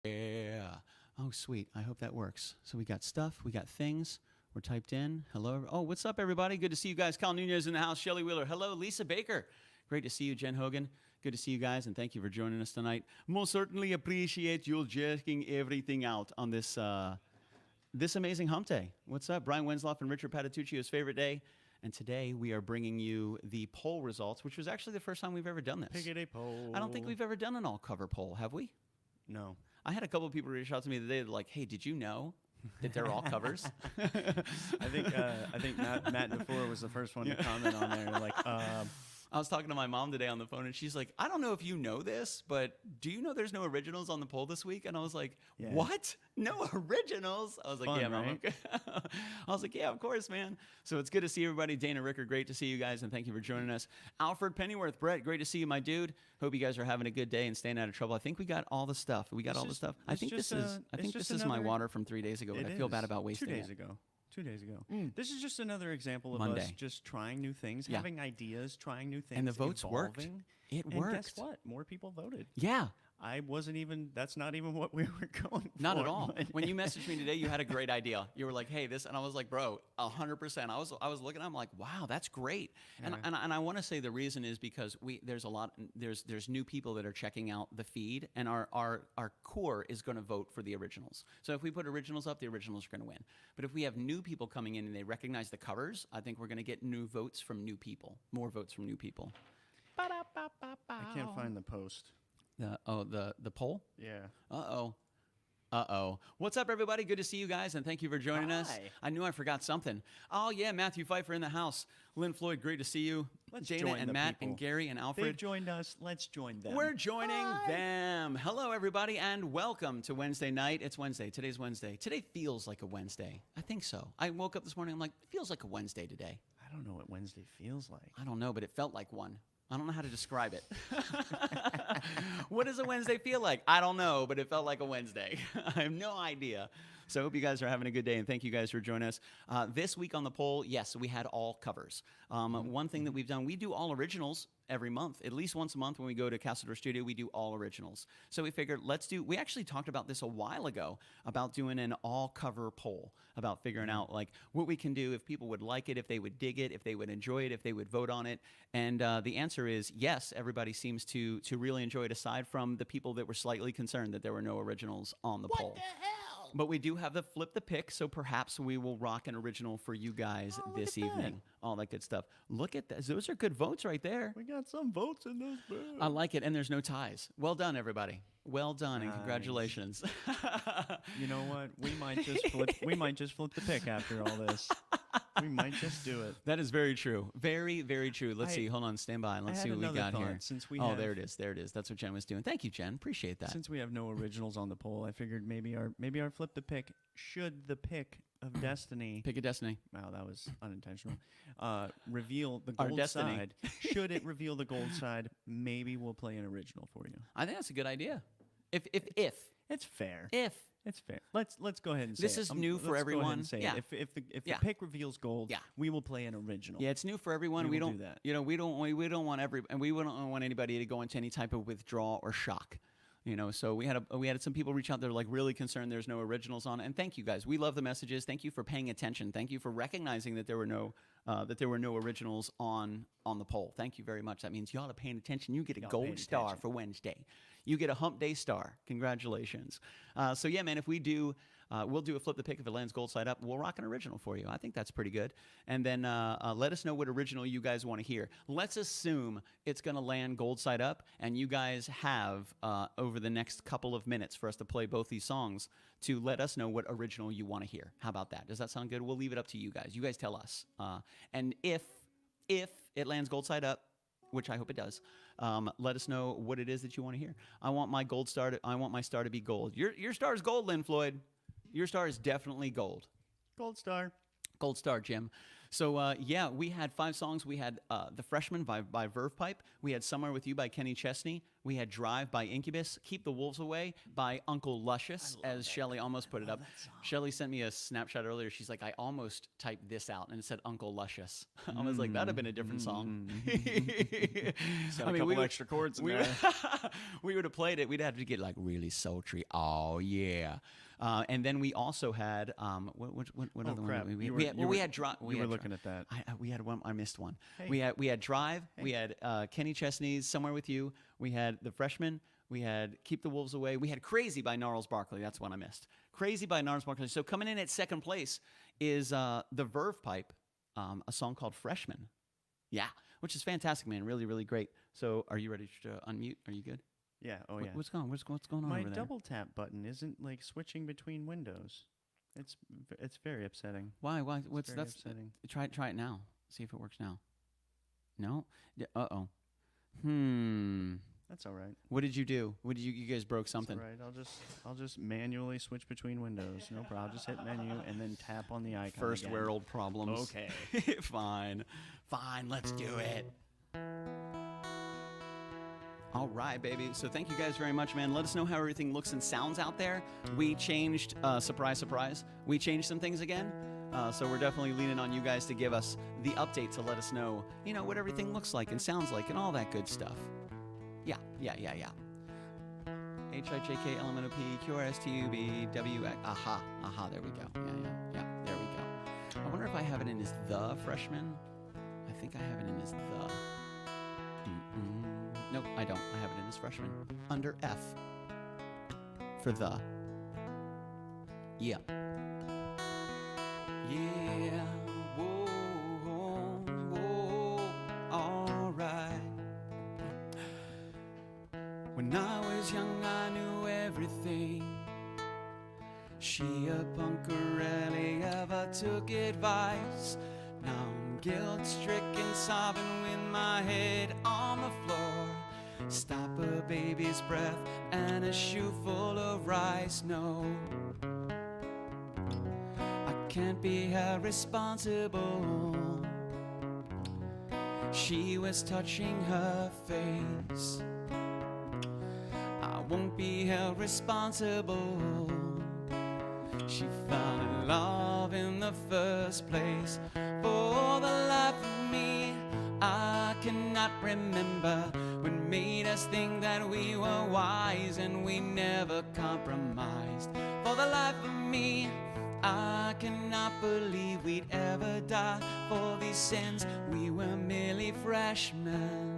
Yeah. Oh, sweet. I hope that works. So we got stuff, we got things. We're typed in. Hello. Oh, what's up, everybody? Good to see you guys. Cal Nunez in the house. Shelly Wheeler. Hello, Lisa Baker. Great to see you, Jen Hogan. Good to see you guys, and thank you for joining us tonight. Most certainly appreciate you checking everything out on this amazing hump day. What's up? Brian Wensloff and Richard Patituccio's favorite day. And today we are bringing you the poll results, which was actually the first time we've ever done this. Pickety poll. I don't think we've ever done an all-cover poll, have we? No. I had a couple of people reach out to me today. They're like, "Hey, did you know that they're all covers?" I think Matt DeFore was the first one to comment on there. Like, I was talking to my mom today on the phone, and she's like, "I don't know if you know this, but do you know there's no originals on the poll this week?" And I was like, Yeah. "What? No originals?" I was like, Fun, "Yeah, Mom." right? I was like, "Yeah, of course, man." So it's good to see everybody. Dana Ricker, great to see you guys, and thank you for joining us. Alfred Pennyworth, Brett, great to see you, my dude. Hope you guys are having a good day and staying out of trouble. I think we got all the stuff. We got all the stuff. I think this is my water from 3 days ago, but I feel bad about wasting 2 days it. ago. 2 days ago. This is just another example of Monday. us just trying new things, Yeah. having ideas, trying new things. And the votes worked. evolving. It And worked. guess what? More people voted. Yeah. That's not even what we were going for. Not at all. but- When you messaged me today, you had a great idea. You were like, "Hey, this," and I was like, "Bro, 100%." I was looking. I'm like, "Wow, that's great." And I want to say the reason is because there's new people that are checking out the feed, and our core is going to vote for the originals. So if we put originals up, the originals are going to win. But if we have new people coming in and they recognize the covers, I think we're going to get new votes from new people, more votes from new people. I can't find the post. The poll. Yeah. Uh-oh. What's up, everybody? Good to see you guys, and thank you for joining us. Hi. I knew I forgot something. Oh, yeah, Matthew Pfeiffer in the house. Lynn Floyd, great to see you. Let's Dana join and the Matt people. and Gary and They've Alfred. joined us. Let's join them. We're joining them. Hello, everybody, and welcome to Wednesday night. It's Wednesday. Today's Wednesday. Today feels like a Wednesday. I think so. I woke up this morning, I'm like, it feels like a Wednesday today. I don't know what Wednesday feels like. I don't know, but it felt like one. I don't know how to describe it. What does a Wednesday feel like? I don't know, but it felt like a Wednesday. I have no idea. So I hope you guys are having a good day, and thank you guys for joining us. This week on the poll, yes, we had all covers. One thing that we've done, we do all originals every month. At least once a month when we go to Castledor Studio, we do all originals. So we figured, we actually talked about this a while ago, about doing an all-cover poll, about figuring out like what we can do if people would like it, if they would dig it, if they would enjoy it, if they would vote on it. And the answer is yes, everybody seems to really enjoy it, aside from the people that were slightly concerned that there were no originals on the poll. What the hell? But we do have the flip the pick, so perhaps we will rock an original for you guys this look at that. evening. All that good stuff. Look at this. Those are good votes right there. We got some votes in this bill. I like it, and there's no ties. Well done, everybody. Well done, and Nice. congratulations. You know what? We might just flip the pick after all this. We might just do it. That is very true. Very, very true. Let's I- see. Hold on. Stand by. Let's I see had what we another got here. thought, since we oh, have- there it is. There it is. That's what Jen was doing. Thank you, Jen. Appreciate that. Since we have no originals on the poll, I figured maybe our flip the pick should the pick of destiny. Pick a destiny. Wow, that was unintentional. Reveal the Our gold destiny. side. Should it reveal the gold side, maybe we'll play an original for you. I think that's a good idea. If It's fair. If It's fair. Let's go ahead and say This it. is new for let's go ahead everyone. and say Yeah. it. If the Yeah. pick reveals gold, Yeah. we will play an original. Yeah, it's new for everyone. We We will don't do that. You know, we don't want we don't want anybody to go into any type of withdrawal or shock. You know, so we had some people reach out. They're like really concerned there's no originals on it. And thank you guys. We love the messages. Thank you for paying attention. Thank you for recognizing that there were no originals on the poll. Thank you very much. That means y'all are paying attention. You get a Y'all gold paying star attention. for Wednesday. You get a hump day star. Congratulations. So yeah, man, if we do, we'll do a flip the pick. If it lands gold side up, we'll rock an original for you. I think that's pretty good. And then let us know what original you guys want to hear. Let's assume it's going to land gold side up, and you guys have over the next couple of minutes for us to play both these songs to let us know what original you want to hear. How about that? Does that sound good? We'll leave it up to you guys. You guys tell us. And if it lands gold side up, which I hope it does, let us know what it is that you want to hear. I want my gold star. I want my star to be gold. Your star is gold, Lynn Floyd. Your star is definitely gold. Gold star. Gold star, Jim. So yeah, we had 5 songs. We had The Freshman by Verve Pipe. We had Somewhere With You by Kenny Chesney. We had Drive by Incubus. Keep the Wolves Away by Uncle Luscious, as Shelly almost put it up. Shelly sent me a snapshot earlier. She's like, I almost typed this out and it said Uncle Luscious. I was like, that'd have been a different song. A couple extra chords in there. We would have played it. We'd have to get like really sultry. Oh yeah. And then we also had what other crap. one? You We had Drive. were looking at that. We had one. I missed one. Hey. We had Drive. Hey. We had Kenny Chesney's Somewhere With You. We had The Freshman. We had Keep the Wolves Away. We had Crazy by Gnarls Barkley. That's one I missed. Crazy by Gnarls Barkley. So coming in at second place is the Verve Pipe, a song called Freshman. Yeah, which is fantastic, man. Really, really great. So are you ready to unmute? Are you good? Yeah. Oh yeah. What's going on My over there? double tap button isn't like switching between windows. It's very upsetting. Why? It's very upsetting. Try it now. See if it works now. No? Uh-oh. That's all right. What did you do? You guys broke something. That's all right. I'll just manually switch between windows. No problem. I'll just hit menu and then tap on the icon. First again. world problems. Okay. Fine, let's do it. All right, baby. So thank you guys very much, man. Let us know how everything looks and sounds out there. We changed, surprise, surprise, we changed some things again. So we're definitely leaning on you guys to give us the update to let us know, what everything looks like and sounds like and all that good stuff. Yeah. HIJKLMNOPQRSTUBWX. Aha, there we go. Yeah, there we go. I wonder if I have it in as The Freshman. I think I have it in as The. Nope, I don't. I have it in as Freshman. Under F. For The. Yeah. Yeah. Whoa. All right. When I was young, I knew everything. She a punk rarely ever took advice. Now I'm guilt-stricken, sobbing with my head on the floor. Stop a baby's breath and a shoe full of rice. No, I can't be held responsible. She was touching her face. I won't be held responsible. She fell in love in the first place. For the life of me, I cannot remember what made us think that we were wise and we never compromised. For the life of me, I cannot believe we'd ever die for these sins. We were merely freshmen.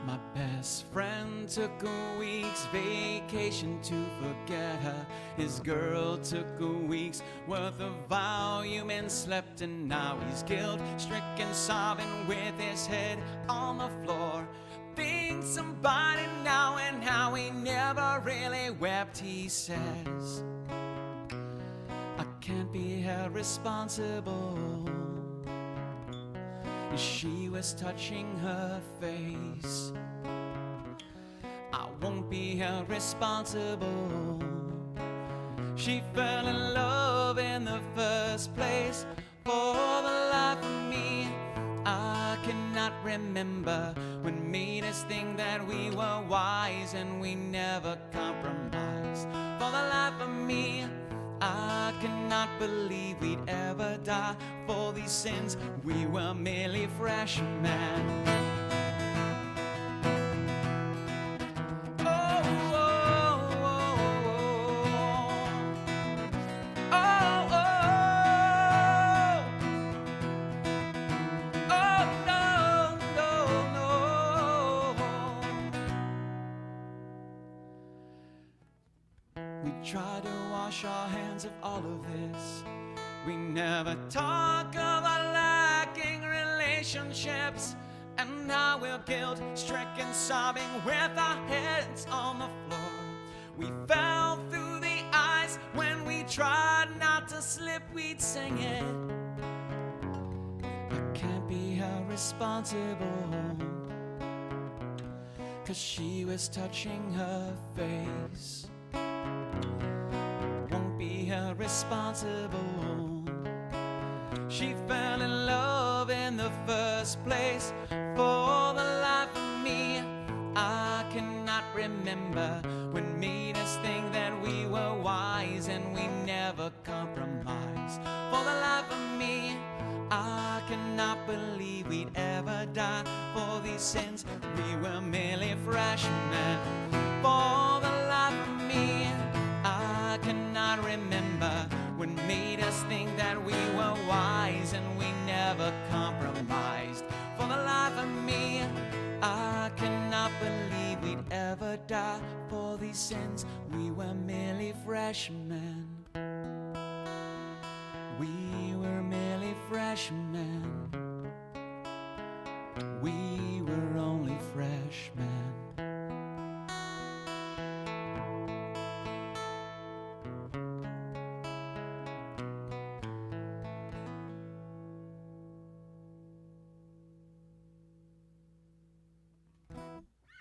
My best friend took a week's vacation to forget her. His girl took a week's worth of volume and slept, and now he's guilt-stricken, sobbing with his head on the floor. Thinks about it now and how he never really wept, he says. I can't be held responsible. She was touching her face. I won't be held responsible. She fell in love in the first place. For the life of me, I cannot remember what made us think that we were wise and we never compromised. For the life of me, I cannot believe we'd ever die for these sins. We were merely freshmen. Try to wash our hands of all of this. We never talk of our lacking relationships and how we're guilt-stricken, sobbing with our heads on the floor. We fell through the ice when we tried not to slip, we'd sing it. I can't be held responsible. 'cause she was touching her face. Won't be held responsible. She fell in love in the first place. For the life of me, I cannot remember what made us think that we were wise and we never compromised. For the life of me, I cannot believe we'd ever die for these sins. We were merely freshmen. For the life of me, I cannot remember what made us think that we were wise and we never compromised. For the life of me, I cannot believe we'd ever die for these sins. We were merely freshmen. We were merely freshmen. We were only freshmen.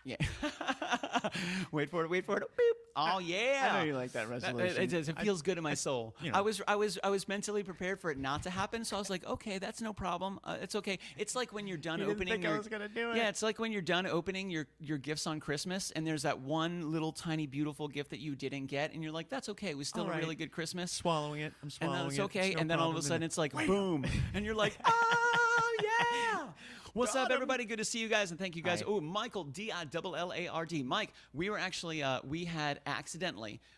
Yeah. Wait for it. Wait for it. Boop. Oh yeah. I know you like that resolution. It feels good in my soul. You know. I was mentally prepared for it not to happen, so I was like, okay, that's no problem. It's okay. It's like when you're done You didn't opening. think I was gonna do it? Yeah, it's like when you're done opening your gifts on Christmas, and there's that one little tiny beautiful gift that you didn't get, and you're like, that's okay. It was still All a right. really good Christmas. Swallowing it. I'm And swallowing then it. it's okay, no and then all of a problem. sudden it's like Wham! boom, and you're like, oh yeah. What's Got up, 'em. everybody? Good to see you guys, and thank you guys. Hi. Oh, Michael DILLARD. Mike, we were actually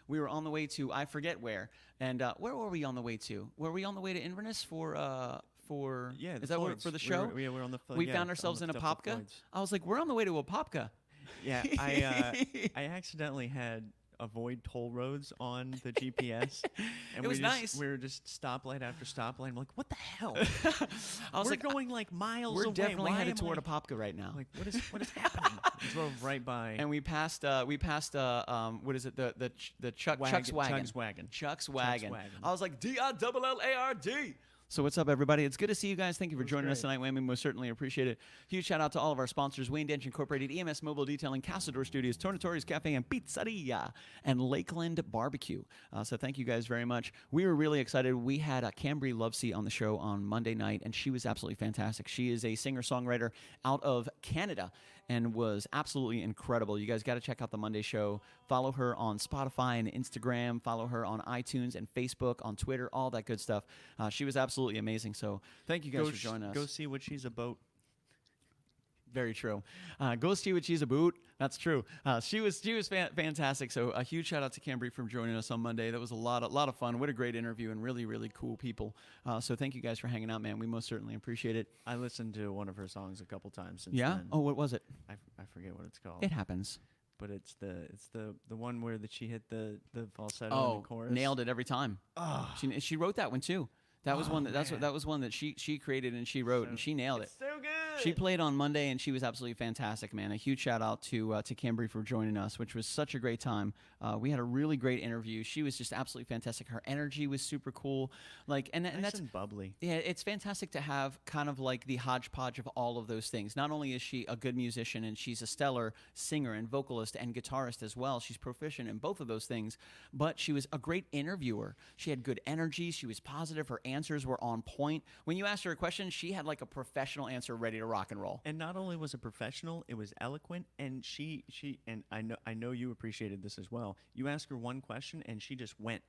we were on the way to I forget where, and where were we on the way to? Were we on the way to Inverness for? Yeah, Is that what, for the show? We're on the. We found ourselves in a popka. I was like, we're on the way to a popka. Yeah, I accidentally had avoid toll roads on the GPS. And It was we nice. We were just stoplight after stoplight. I'm like, what the hell? I was We're like, going like miles we're away. definitely Why headed am toward I- a popka right now. Like, what is happening? We drove right by. And we passed what is it, the Chuck's wagon. Chuck's wagon. Chuck's wagon. wagon. I was like, DILLARD. So what's up, everybody? It's good to see you guys. Thank you for joining us great. tonight. We most certainly appreciate it. Huge shout out to all of our sponsors: Wayne Dench Incorporated, EMS Mobile Detailing, Castledor Studios, Tornatori's Cafe and Pizzeria, and Lakeland Barbecue. So thank you guys very much. We were really excited. We had Cambry Lovesey on the show on Monday night, and she was absolutely fantastic. She is a singer-songwriter out of Canada and was absolutely incredible. You guys got to check out the Monday show. Follow her on Spotify and Instagram. Follow her on iTunes and Facebook, on Twitter, all that good stuff. She was absolutely amazing. So thank you guys for joining us. Go see what she's about. Very true. Go see what she's about. That's true. She was fantastic. So a huge shout out to Cambry for joining us on Monday. That was a lot of fun. What a great interview, and really, really cool people. So thank you guys for hanging out, man. We most certainly appreciate it. I listened to one of her songs a couple times since Yeah? then. Oh, what was it? I forget what it's called. It happens. But it's the one where she hit the falsetto in Oh, the chorus. nailed it every time. Oh, She wrote that one too. That was Oh, one that man. that was one that she created and she wrote, and she nailed it. so good. She played on Monday, and she was absolutely fantastic, man. A huge shout out to Cambry for joining us, which was such a great time. We had a really great interview. She was just absolutely fantastic. Her energy was super cool. Like, and Nice that's and bubbly. yeah, it's fantastic to have kind of like the hodgepodge of all of those things. Not only is she a good musician, and she's a stellar singer and vocalist and guitarist as well. She's proficient in both of those things, but she was a great interviewer. She had good energy. She was positive. Her answers were on point. When you asked her a question, she had like a professional answer ready to rock and roll. And not only was it professional, it was eloquent, and she and I know you appreciated this as well. You asked her one question, and she just went.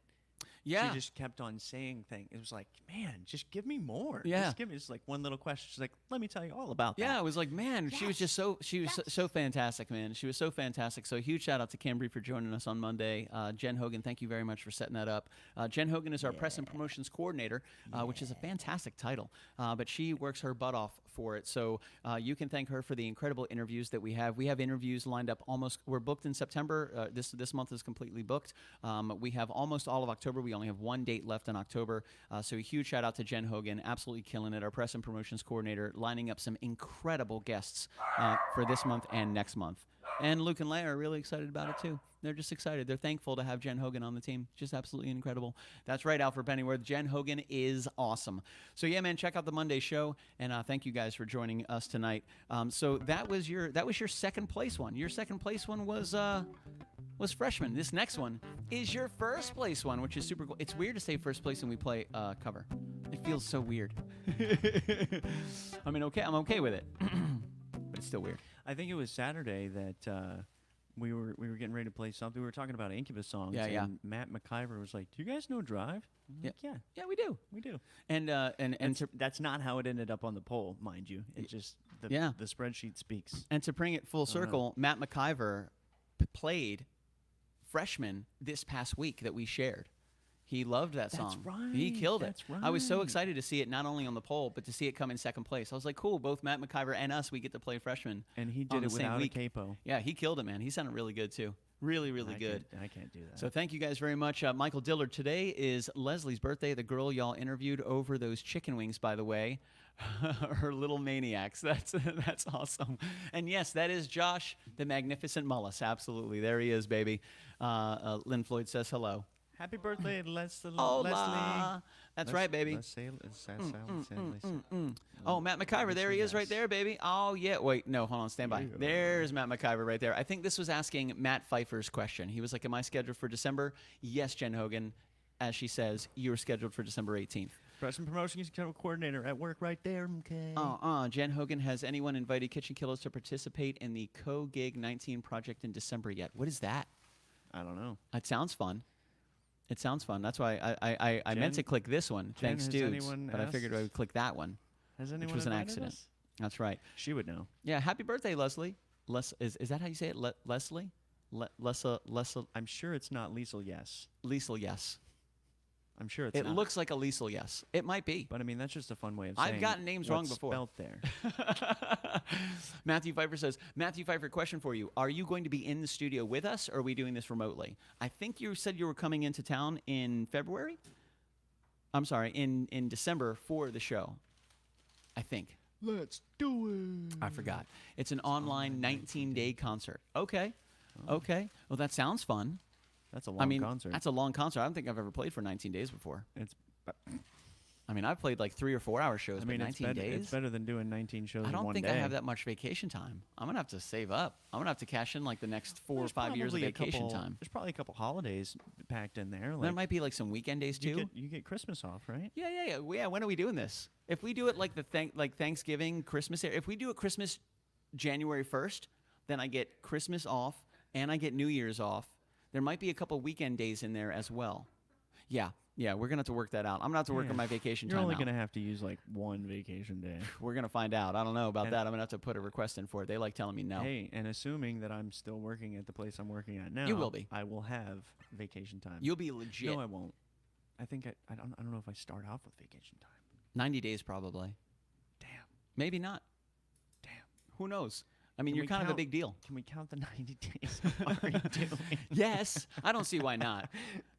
Yeah. She just kept on saying things. It was like, man, just give me more. Yeah. Just give me just like one little question. She's like, let me tell you all about that. Yeah, it was like, man, she was just so fantastic, man. She was so fantastic. So huge shout out to Cambry for joining us on Monday. Jen Hogan, thank you very much for setting that up. Jen Hogan is our press and promotions coordinator, which is a fantastic title, but she works her butt off for it. So you can thank her for the incredible interviews that we have. We have interviews lined up we're booked in September. This month is completely booked. We have almost all of October. We only have one date left in October. So a huge shout out to Jen Hogan, absolutely killing it, our press and promotions coordinator, lining up some incredible guests for this month and next month. And Luke and Leia are really excited about it too. They're just excited. They're thankful to have Jen Hogan on the team. Just absolutely incredible. That's right, Alfred Pennyworth. Jen Hogan is awesome. So yeah, man, check out the Monday show, and thank you guys for joining us tonight. So that was your second place one. Your second place one was freshman. This next one is your first place one, which is super cool. It's weird to say first place and we play cover. It feels so weird. I mean, I'm okay with it, but it's still weird. I think it was Saturday that we were getting ready to play something. We were talking about Incubus songs. Yeah, yeah. And Matt McIver was like, "Do you guys know Drive?" I'm Yeah. like, yeah, Yeah, we do. we do. And That's not how it ended up on the poll, mind you. It just the spreadsheet speaks. to bring it full circle, Matt McIver played freshman this past week that we shared. He loved that song. That's right. He killed it. That's right. I was so excited to see it not only on the poll, but to see it come in second place. I was like, cool, both Matt McIver and us, we get to play freshman. And he on did the it same without a week. capo. Yeah, he killed it, man. He sounded really good, too. Really, really good. I can't do that. So thank you guys very much. Michael Dillard, today is Leslie's birthday, the girl y'all interviewed over those chicken wings, by the way. Her little maniacs. That's awesome. And yes, that is Josh, the magnificent Mullis. Absolutely. There he is, baby. Lynn Floyd says hello. Happy birthday, Leslie. Hola. That's right, baby. Oh, Matt McIver, there he is right there, baby. Oh, yeah. Wait, no, hold on, stand by. There's Matt McIver right there. I think this was asking Matt Pfeiffer's question. He was like, am I scheduled for December? Yes, Jen Hogan. As she says, you were scheduled for December 18th. Freshman promotions coordinator at work right there, okay. Jen Hogan, has anyone invited KitchenKillaz to participate in the Co-Gig 19 project in December yet? What is that? I don't know. It sounds fun. It sounds fun. That's why I meant to click this one. Jen, Thanks, has dudes. anyone But I figured I would click that one, Has anyone which was an invited accident. us? That's right. She would know. Yeah, happy birthday, Leslie. Is that how you say it? Leslie? Leslie? I'm sure it's not Liesel, yes. Liesel, yes. I'm sure it's It not. looks like a Liesel, yes. It might be. But I mean, that's just a fun way of saying I've gotten names wrong what's before. spelt there. Matthew Pfeiffer says, Matthew Pfeiffer, question for you. Are you going to be in the studio with us, or are we doing this remotely? I think you said you were coming into town in February? I'm sorry, in December for the show. I think. Let's do it. I forgot. It's an online 19-day concert. Okay. Okay. Well, that sounds fun. That's a long concert. That's a long concert. I don't think I've ever played for 19 days before. I mean, I've played like 3 or 4 hour shows, but 19 days? It's better than doing 19 shows in one day. I don't think I have that much vacation time. I'm going to have to save up. I'm going to have to cash in like the next 4 or 5 years of vacation time. There's probably a couple holidays packed in there. There might be like some weekend days too. You get Christmas off, right? Yeah. When are we doing this? If we do it like Thanksgiving, Christmas, if we do it Christmas January 1st, then I get Christmas off and I get New Year's off. There might be a couple weekend days in there as well. Yeah, we're going to have to work that out. I'm going to have to work on my vacation time. You're only going to have to use like one vacation day. We're going to find out. I don't know about that. I'm going to have to put a request in for it. They like telling me no. Hey, and assuming that I'm still working at the place I'm working at now, you will be. I will have vacation time. You'll be legit. No, I won't. I think I don't know if I start off with vacation time. 90 days probably. Damn. Maybe not. Damn. Who knows? I mean, you're kind of a big deal. Can we count the 90 days? What are you doing? Yes. I don't see why not.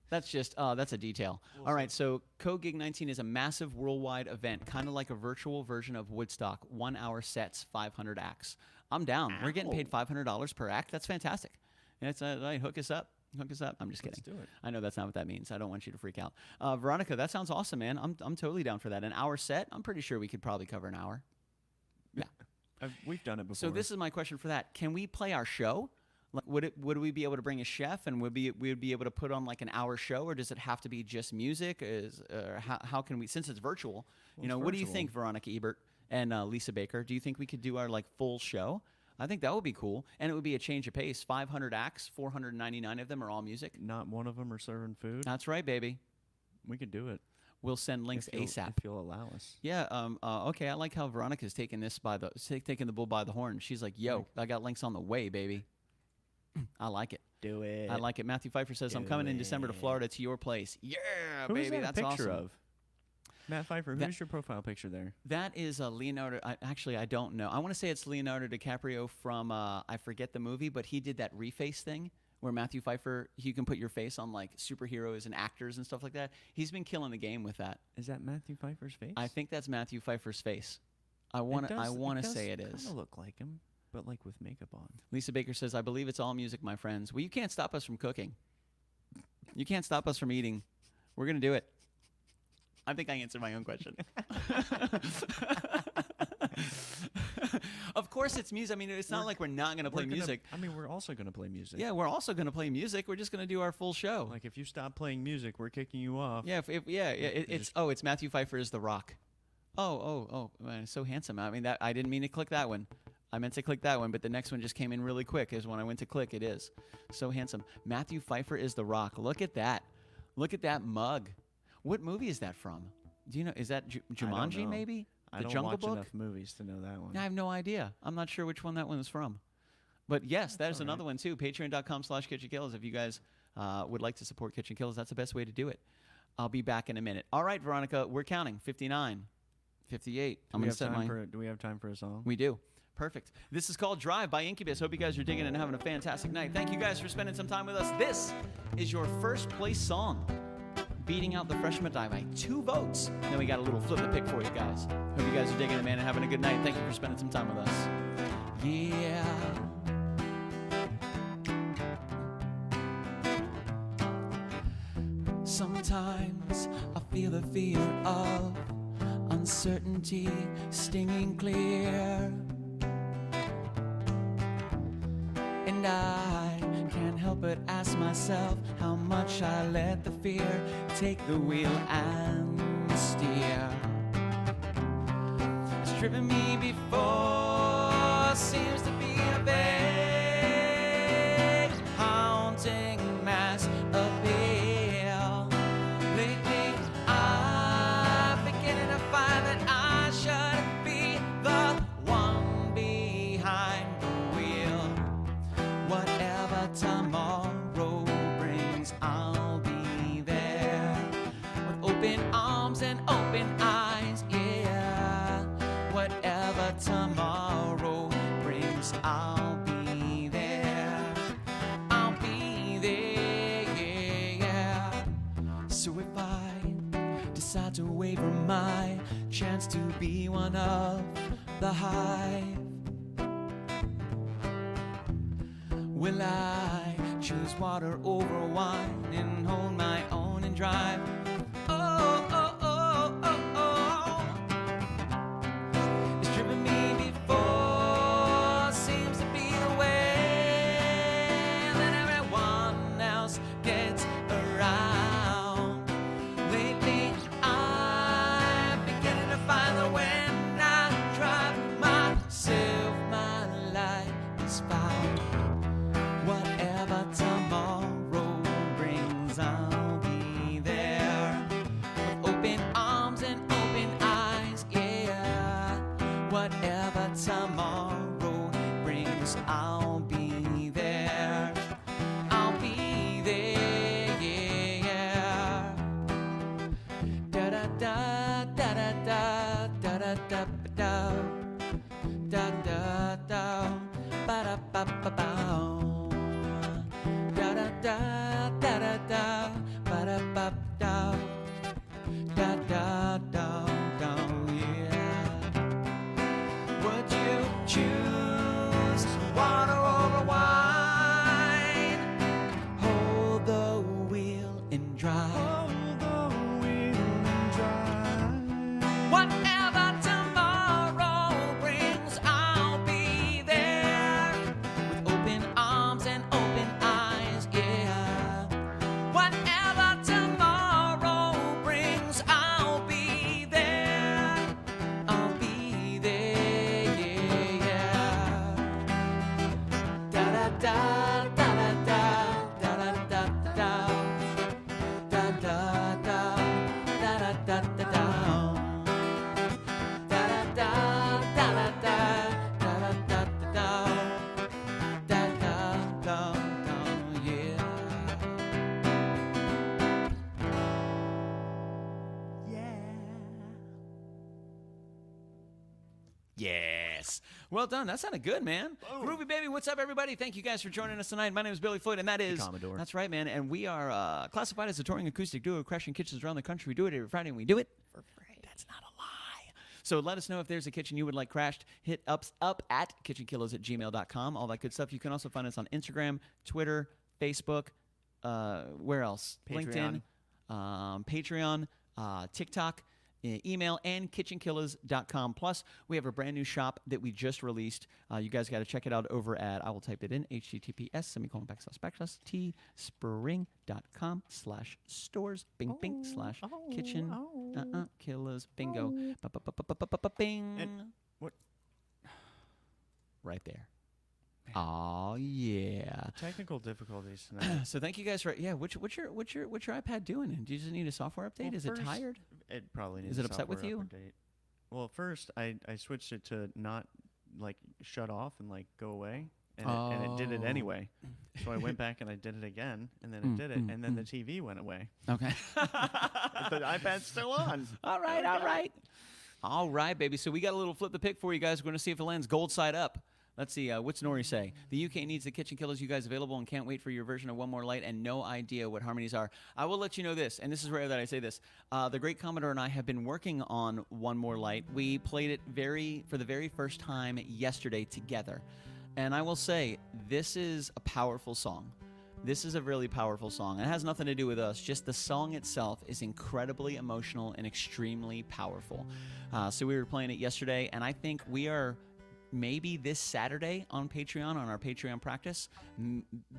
That's just, that's a detail. All right, so Co-Gig 19 is a massive worldwide event, kind of like a virtual version of Woodstock, 1 hour sets, 500 acts. I'm down. We're getting paid $500 per act. That's fantastic. And it's, hook us up. Hook us up. I'm just kidding. Let's do it. I know that's not what that means. I don't want you to freak out. Veronica, that sounds awesome, man. I'm totally down for that. An hour set, I'm pretty sure we could probably cover an hour. Yeah. We've done it before. So this is my question for that. Can we play our show? Like, would we be able to bring a chef and would we be able to put on like an hour show, or does it have to be just music? How can we, since it's virtual? Well, what do you think, Veronica Ebert and Lisa Baker? Do you think we could do our like full show? I think that would be cool, and it would be a change of pace. 500 acts, 499 of them are all music. Not one of them are serving food. That's right, baby. We could do it. We'll send links ASAP. If you'll allow us. Yeah. Okay. I like how Veronica's taking taking the bull by the horn. She's like, "Yo, I got links on the way, baby." I like it. Do it. I like it. Matthew Pfeiffer says, "I'm coming in December to Florida to your place." Yeah, Who baby. is that That's a picture awesome. of? Matt Pfeiffer. Who's your profile picture there? That is Leonardo. Actually, I don't know. I want to say it's Leonardo DiCaprio from I forget the movie, but he did that reface thing where Matthew Pfeiffer, you can put your face on like superheroes and actors and stuff like that. He's been killing the game with that. Is that Matthew Pfeiffer's face? I think that's Matthew Pfeiffer's face. I want to say it is. Kind of look like him, but like with makeup on. Lisa Baker says, I believe it's all music, my friends. Well, you can't stop us from cooking. You can't stop us from eating. We're going to do it. I think I answered my own question. Of course it's music. I mean, it's not like we're not going to play music. We're also going to play music. Yeah, we're also going to play music. We're just going to do our full show. Like, if you stop playing music, we're kicking you off. Yeah, it's Matthew Pfeiffer is The Rock. Oh, man, so handsome. I mean, I didn't mean to click that one. I meant to click that one, but the next one just came in really quick. Is when I went to click, it is. So handsome. Matthew Pfeiffer is The Rock. Look at that. Look at that mug. What movie is that from? Do you know? Is that Jumanji, maybe? I don't Jungle watch Book? enough movies to know that one. I have no idea. I'm not sure which one that one is from. But yes, there's another one too. Patreon.com/KitchenKillaz. If you guys would like to support KitchenKillaz, that's the best way to do it. I'll be back in a minute. All right, Veronica, we're counting. 59, 58. Do we have time for a song? We do. Perfect. This is called Drive by Incubus. Hope you guys are digging and having a fantastic night. Thank you guys for spending some time with us. This is your first place song, beating out the Freshman Die by 2 votes. Then we got a little flip the pick for you guys. Hope you guys are digging it, man, and having a good night. Thank you for spending some time with us. Yeah. Sometimes I feel the fear of uncertainty stinging clear, and I can't help but ask myself how much I let the fear take the wheel and steer. It's driven me before, seems to be a vague, haunting mass appeal. Lately, I'm beginning to find that I should be the one behind the wheel. Whatever tomorrow brings, I'll be there with open arms and open eyes, yeah. Whatever tomorrow brings, I'll be there. I'll be there, yeah. So if I decide to waver my chance to be one of the hive, will I choose water over wine and hold my own and drive? Oh, oh, oh, oh, oh. It's driven me before, seems to be the way that everyone else gets around. Lately, I'm beginning to find that when I drive myself, my life is found. Whatever tomorrow brings, I'll be there with open arms and open eyes, yeah. Whatever tomorrow brings, I'll be there. I'll be there, yeah. Da da da da da da da da da da da da ba da ba ba ba. Da da da da da da ba da ba da da da da da, yeah. Would you choose water over wine? Hold the wheel and drive. Hold the wheel and drive. Whatever tomorrow brings, I'll be there with open arms and open eyes, yeah. Whatever tomorrow brings, I'll be there. I'll be there, yeah. Da da da da da da da da da da da da da da da da da. Yes. Well done. That sounded good, man. Groovy baby. What's up, everybody? Thank you guys for joining us tonight. My name is Billy Floyd, and that is Commodore. That's right, man. And we are classified as a touring acoustic duo, crashing kitchens around the country. We do it every Friday, and we do it for free. That's not a lie. So let us know if there's a kitchen you would like crashed. Hit up at kitchenkillaz@gmail.com. All that good stuff. You can also find us on Instagram, Twitter, Facebook. Where else? Patreon. LinkedIn, Patreon, TikTok, email, and kitchenkillaz.com. Plus, we have a brand new shop that we just released. You guys got to check it out over at, I will type it in, https://t-spring.com/stores, bing, bing, slash kitchen, killaz, bingo, bing. And what? Right there. Oh yeah. Technical difficulties tonight. So thank you guys for what's your iPad doing? Do you just need a software update? Well, Is first, it tired? It probably needs. Is it upset with software you? update. Well, first I switched it to not like shut off and like go away, and it did it anyway. So I went back and I did it again, and then it did it, and then the TV went away. Okay. The iPad's still on. All right, baby. So we got a little flip the pick for you guys. We're going to see if it lands gold side up. Let's see. What's Nori say? The UK needs the Kitchen Killaz. You guys available and can't wait for your version of One More Light and no idea what harmonies are. I will let you know this, and this is rare that I say this. The great Commodore and I have been working on One More Light. We played it for the very first time yesterday together. And I will say, this is a powerful song. This is a really powerful song. It has nothing to do with us. Just the song itself is incredibly emotional and extremely powerful. So we were playing it yesterday, and I think we are maybe this Saturday on Patreon, on our Patreon practice.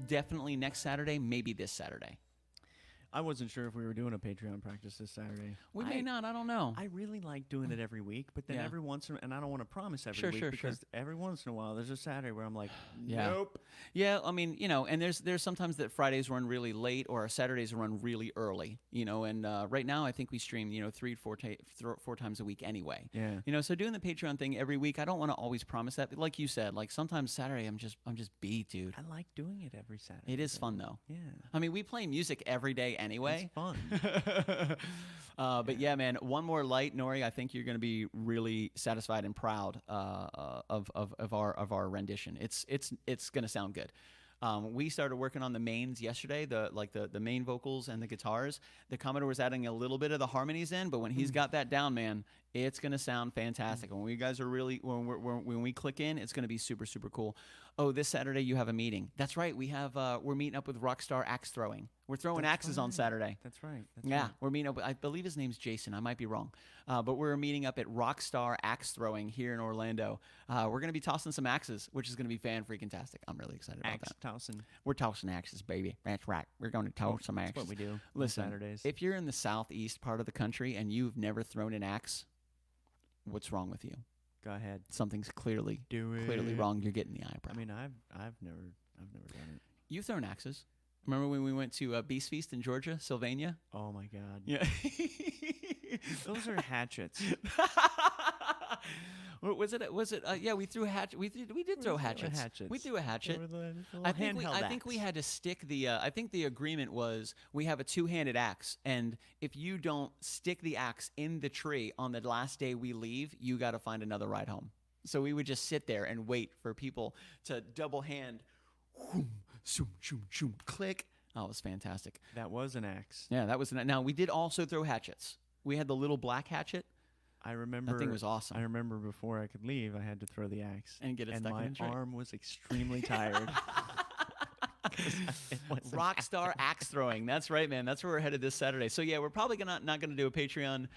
Definitely next Saturday, maybe this Saturday. I wasn't sure if we were doing a Patreon practice this Saturday. We may not. I don't know. I really like doing it every week, but then every once in, and I don't want to promise every week because every once in a while there's a Saturday where I'm like, nope. Yeah, I mean, and there's sometimes that Fridays run really late or Saturdays run really early, and right now I think we stream, 4 times a week anyway. Yeah. So doing the Patreon thing every week, I don't want to always promise that, but like you said, like sometimes Saturday I'm just beat, dude. I like doing it every Saturday. It is fun though. Yeah. I mean, we play music every day anyway. It's fun. But yeah, man, One More Light, Nori, I think you're going to be really satisfied and proud of our rendition. It's going to sound good. We started working on the mains yesterday, the main vocals and the guitars. The Commodore was adding a little bit of the harmonies in, but when he's got that down, man, it's gonna sound fantastic. When we guys are when we click in, it's gonna be super, super cool. Oh, this Saturday you have a meeting. That's right. We're meeting up with Rockstar Axe Throwing. We're throwing axes on Saturday. That's right. We're meeting up. I believe his name's Jason. I might be wrong, but we're meeting up at Rockstar Axe Throwing here in Orlando. We're gonna be tossing some axes, which is gonna be fan-freaking-tastic. I'm really excited about that. Tossing. We're tossing axes, baby. That's right. We're going to toss some axes. That's what we do. Listen, on Saturdays. if you're in the southeast part of the country and you've never thrown an axe, what's wrong with you? Go ahead. Something's clearly wrong. You're getting the eyebrow. I mean, I've never done it. You've thrown axes. Remember when we went to Beast Feast in Georgia, Sylvania? Oh my God. Yeah. Those are hatchets. Was it? Yeah, we threw hatchet. We did throw hatchets. We threw a hatchet. I think we had to stick the. I think the agreement was we have a two-handed axe, and if you don't stick the axe in the tree on the last day we leave, you got to find another ride home. So we would just sit there and wait for people to double hand, whoom, shoom, shoom, shoom, click. Oh, it was fantastic. That was an axe. Yeah, that was. Now we did also throw hatchets. We had the little black hatchet. I remember that thing was awesome. I remember before I could leave, I had to throw the axe and get it stuck in the tree. My arm was extremely tired. Rockstar Axe Throwing. That's right, man. That's where we're headed this Saturday. So yeah, we're probably not going to do a Patreon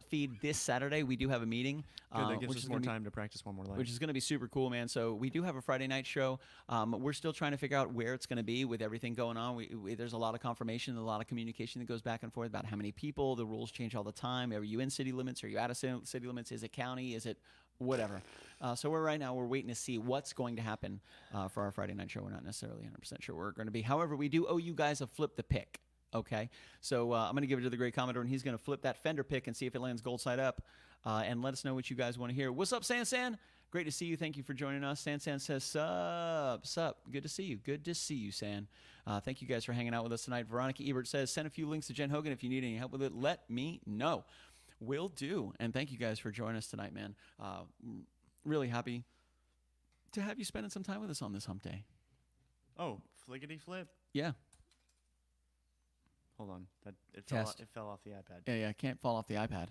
feed this Saturday. We do have a meeting. Good, that gives us more time to practice One More Light. Which is going to be super cool, man. So we do have a Friday night show. We're still trying to figure out where it's going to be with everything going on. There's a lot of confirmation, a lot of communication that goes back and forth about how many people. The rules change all the time. Are you in city limits? Are you out of city limits? Is it county? Is it whatever? So we're waiting to see what's going to happen for our Friday night show. We're not necessarily 100% sure where we're going to be. However, we do owe you guys a flip the pick. Okay, so I'm going to give it to the great Commodore, and he's going to flip that fender pick and see if it lands gold side up, and let us know what you guys want to hear. What's up, San? Great to see you. Thank you for joining us. San says, sup. Good to see you. Good to see you, San. Thank you guys for hanging out with us tonight. Veronica Ebert says, send a few links to Jen Hogan. If you need any help with it, let me know. Will do. And thank you guys for joining us tonight, man. Really happy to have you spending some time with us on this hump day. Oh, flickety flip. Yeah. Hold on. It fell off the iPad. Yeah, can't fall off the iPad.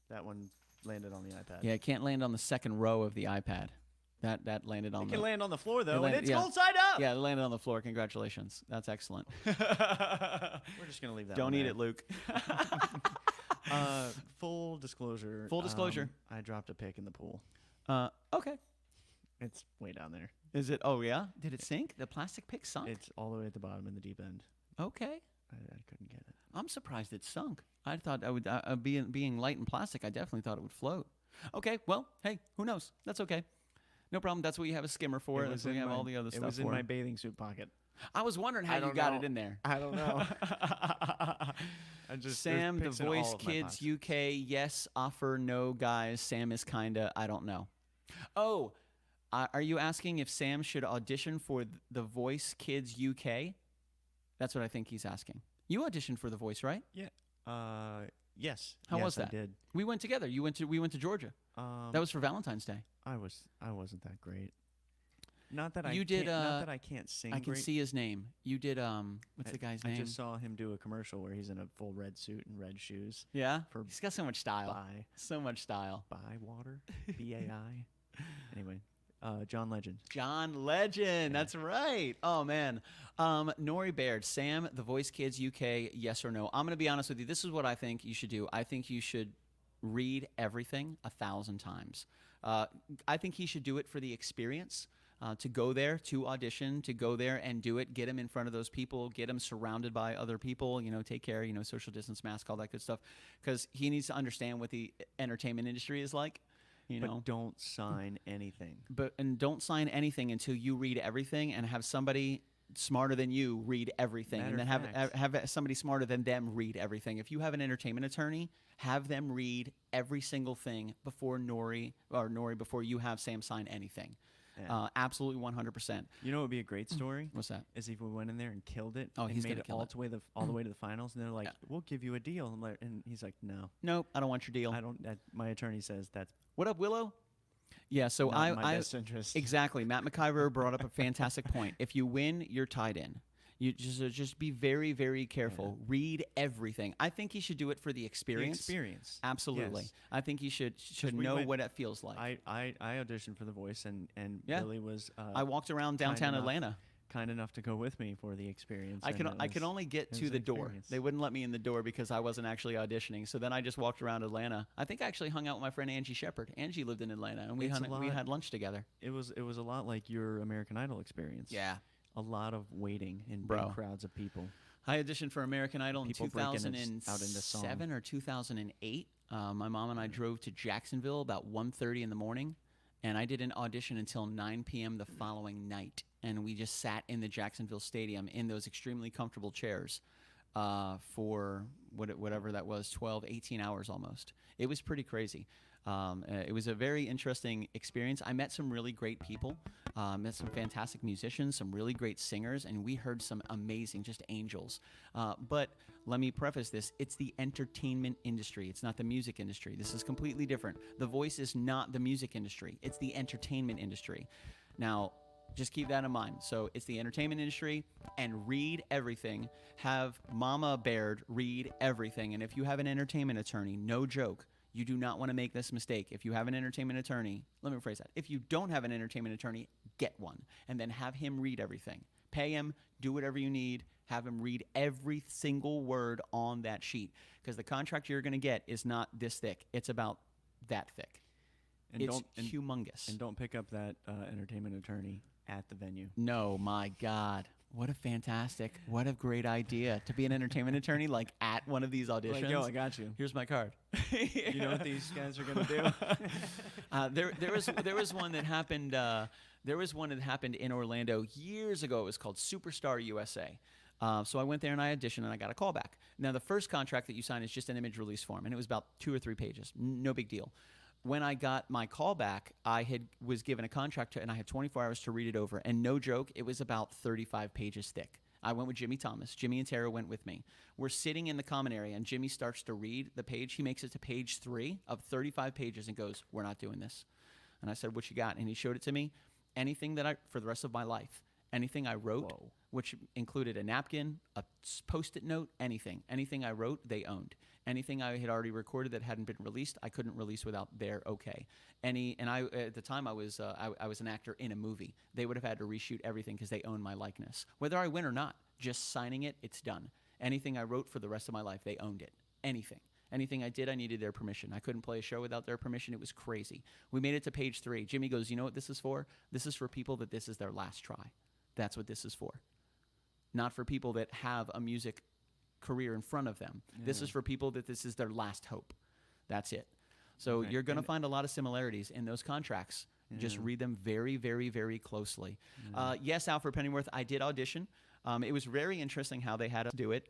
That one landed on the iPad. Yeah, it can't land on the second row of the iPad. That landed on It the... can land on the floor, though, and landed- it's yeah. cold side up. Yeah, it landed on the floor. Congratulations. That's excellent. We're just going to leave that Don't one eat there. it, Luke. Full disclosure. Full disclosure. I dropped a pick in the pool. Okay. It's way down there. Is it? Oh, yeah? Did it sink? The plastic pick sunk? It's all the way at the bottom in the deep end. Okay. I couldn't get it. I'm surprised it sunk. I thought I would, being light and plastic, I definitely thought it would float. Okay, well, hey, who knows? That's okay. No problem. That's what you have a skimmer for. That's what you have all the other stuff for. It was in my bathing suit pocket. I was wondering how you got it in there. I don't know. Sam, the Voice Kids UK, yes, offer, no, guys. Sam is kinda, I don't know. Oh, are you asking if Sam should audition for the Voice Kids UK? That's what I think he's asking. You auditioned for The Voice, right? Yeah. Yes. How was that? I did. We went together. We went to Georgia. That was for Valentine's Day. I wasn't that great. Not that I can't sing. I can see his name. You did what's the guy's name? I just saw him do a commercial where he's in a full red suit and red shoes. Yeah. He's got so much style. Buy. So much style. Buy water. BAI. Anyway, John Legend. John Legend. That's right. Oh man. Nori Baird, Sam, The Voice Kids UK, yes or no? I'm gonna be honest with you. This is what I think you should do. I think you should read everything 1,000 times. I think he should do it for the experience. To go there, to audition, to go there and do it, get him in front of those people, get him surrounded by other people, take care, social distance, mask, all that good stuff. Because he needs to understand what the entertainment industry is like. But don't sign anything. And don't sign anything until you read everything and have somebody smarter than you read everything. And then have somebody smarter than them read everything. If you have an entertainment attorney, have them read every single thing before Nori, before you have Sam sign anything. Yeah. Absolutely 100%. You know what would be a great story? What's that? Is if we went in there and killed it. Oh, and he's made gonna it kill all it. all the way to the finals, and they're like, "We'll give you a deal." And he's like, "No, nope, I don't want your deal. I don't." My attorney says that's what up, Willow. Yeah, so not in my best interest. Exactly. Matt McIver brought up a fantastic point. If you win, you're tied in. You just be very, very careful. Yeah. Read everything. I think you should do it for the experience. The experience. Absolutely. Yes. I think you should know what it feels like. I auditioned for The Voice, and Billy was. I walked around downtown Atlanta. Kind enough to go with me for the experience. I could only get to the door. They wouldn't let me in the door because I wasn't actually auditioning. So then I just walked around Atlanta. I think I actually hung out with my friend Angie Shepard. Angie lived in Atlanta, and we had lunch together. It was a lot like your American Idol experience. Yeah. A lot of waiting in big crowds of people. I auditioned for American Idol in 2007 out or 2008. My mom and I drove to Jacksonville about 1:30 in the morning, and I did an audition until 9 p.m. the following night. And we just sat in the Jacksonville Stadium in those extremely comfortable chairs for whatever that was, 12, 18 hours almost. It was pretty crazy. It was a very interesting experience. I met some really great people, met some fantastic musicians, some really great singers, and we heard some amazing, just angels. But let me preface this. It's the entertainment industry. It's not the music industry. This is completely different. The Voice is not the music industry. It's the entertainment industry. Now, just keep that in mind. So it's the entertainment industry, and read everything. Have Mama Baird read everything. And if you have an entertainment attorney, no joke, you do not want to make this mistake. If you have an entertainment attorney, let me rephrase that. If you don't have an entertainment attorney, get one, and then have him read everything. Pay him, do whatever you need, have him read every single word on that sheet, because the contract you're going to get is not this thick. It's about that thick. And it's humongous. And don't pick up that entertainment attorney at the venue. No, my God. What a great idea to be an entertainment attorney, like at one of these auditions. Like, yo, I got you. Here's my card. You know what these guys are gonna do? There was one that happened. There was one that happened in Orlando years ago. It was called Superstar USA. So I went there and I auditioned and I got a call back. Now the first contract that you sign is just an image release form, and it was about 2 or 3 pages. No big deal. When I got my call back, was given a contract and I had 24 hours to read it over. And no joke, it was about 35 pages thick. I went with Jimmy Thomas. Jimmy and Tara went with me. We're sitting in the common area, and Jimmy starts to read the page. He makes it to page 3 of 35 pages and goes, "We're not doing this." And I said, "What you got?" And he showed it to me. Anything that for the rest of my life, Anything I wrote, Whoa. which included a napkin, a Post-it note, anything I wrote, they owned. Anything I had already recorded that hadn't been released, I couldn't release without their okay. At the time I was an actor in a movie. They would have had to reshoot everything because they own my likeness. Whether I win or not, just signing it, it's done. Anything I wrote for the rest of my life, they owned it. Anything I did, I needed their permission. I couldn't play a show without their permission. It was crazy. We made it to page 3. Jimmy goes, you know what this is for? This is for people that this is their last try. That's what this is for. Not for people that have a music career in front of them. Yeah. This is for people that this is their last hope. That's it. So you're going to find a lot of similarities in those contracts. Yeah. Just read them very, very, very closely. Yeah. Yes, Alfred Pennyworth, I did audition. It was very interesting how they had us do it.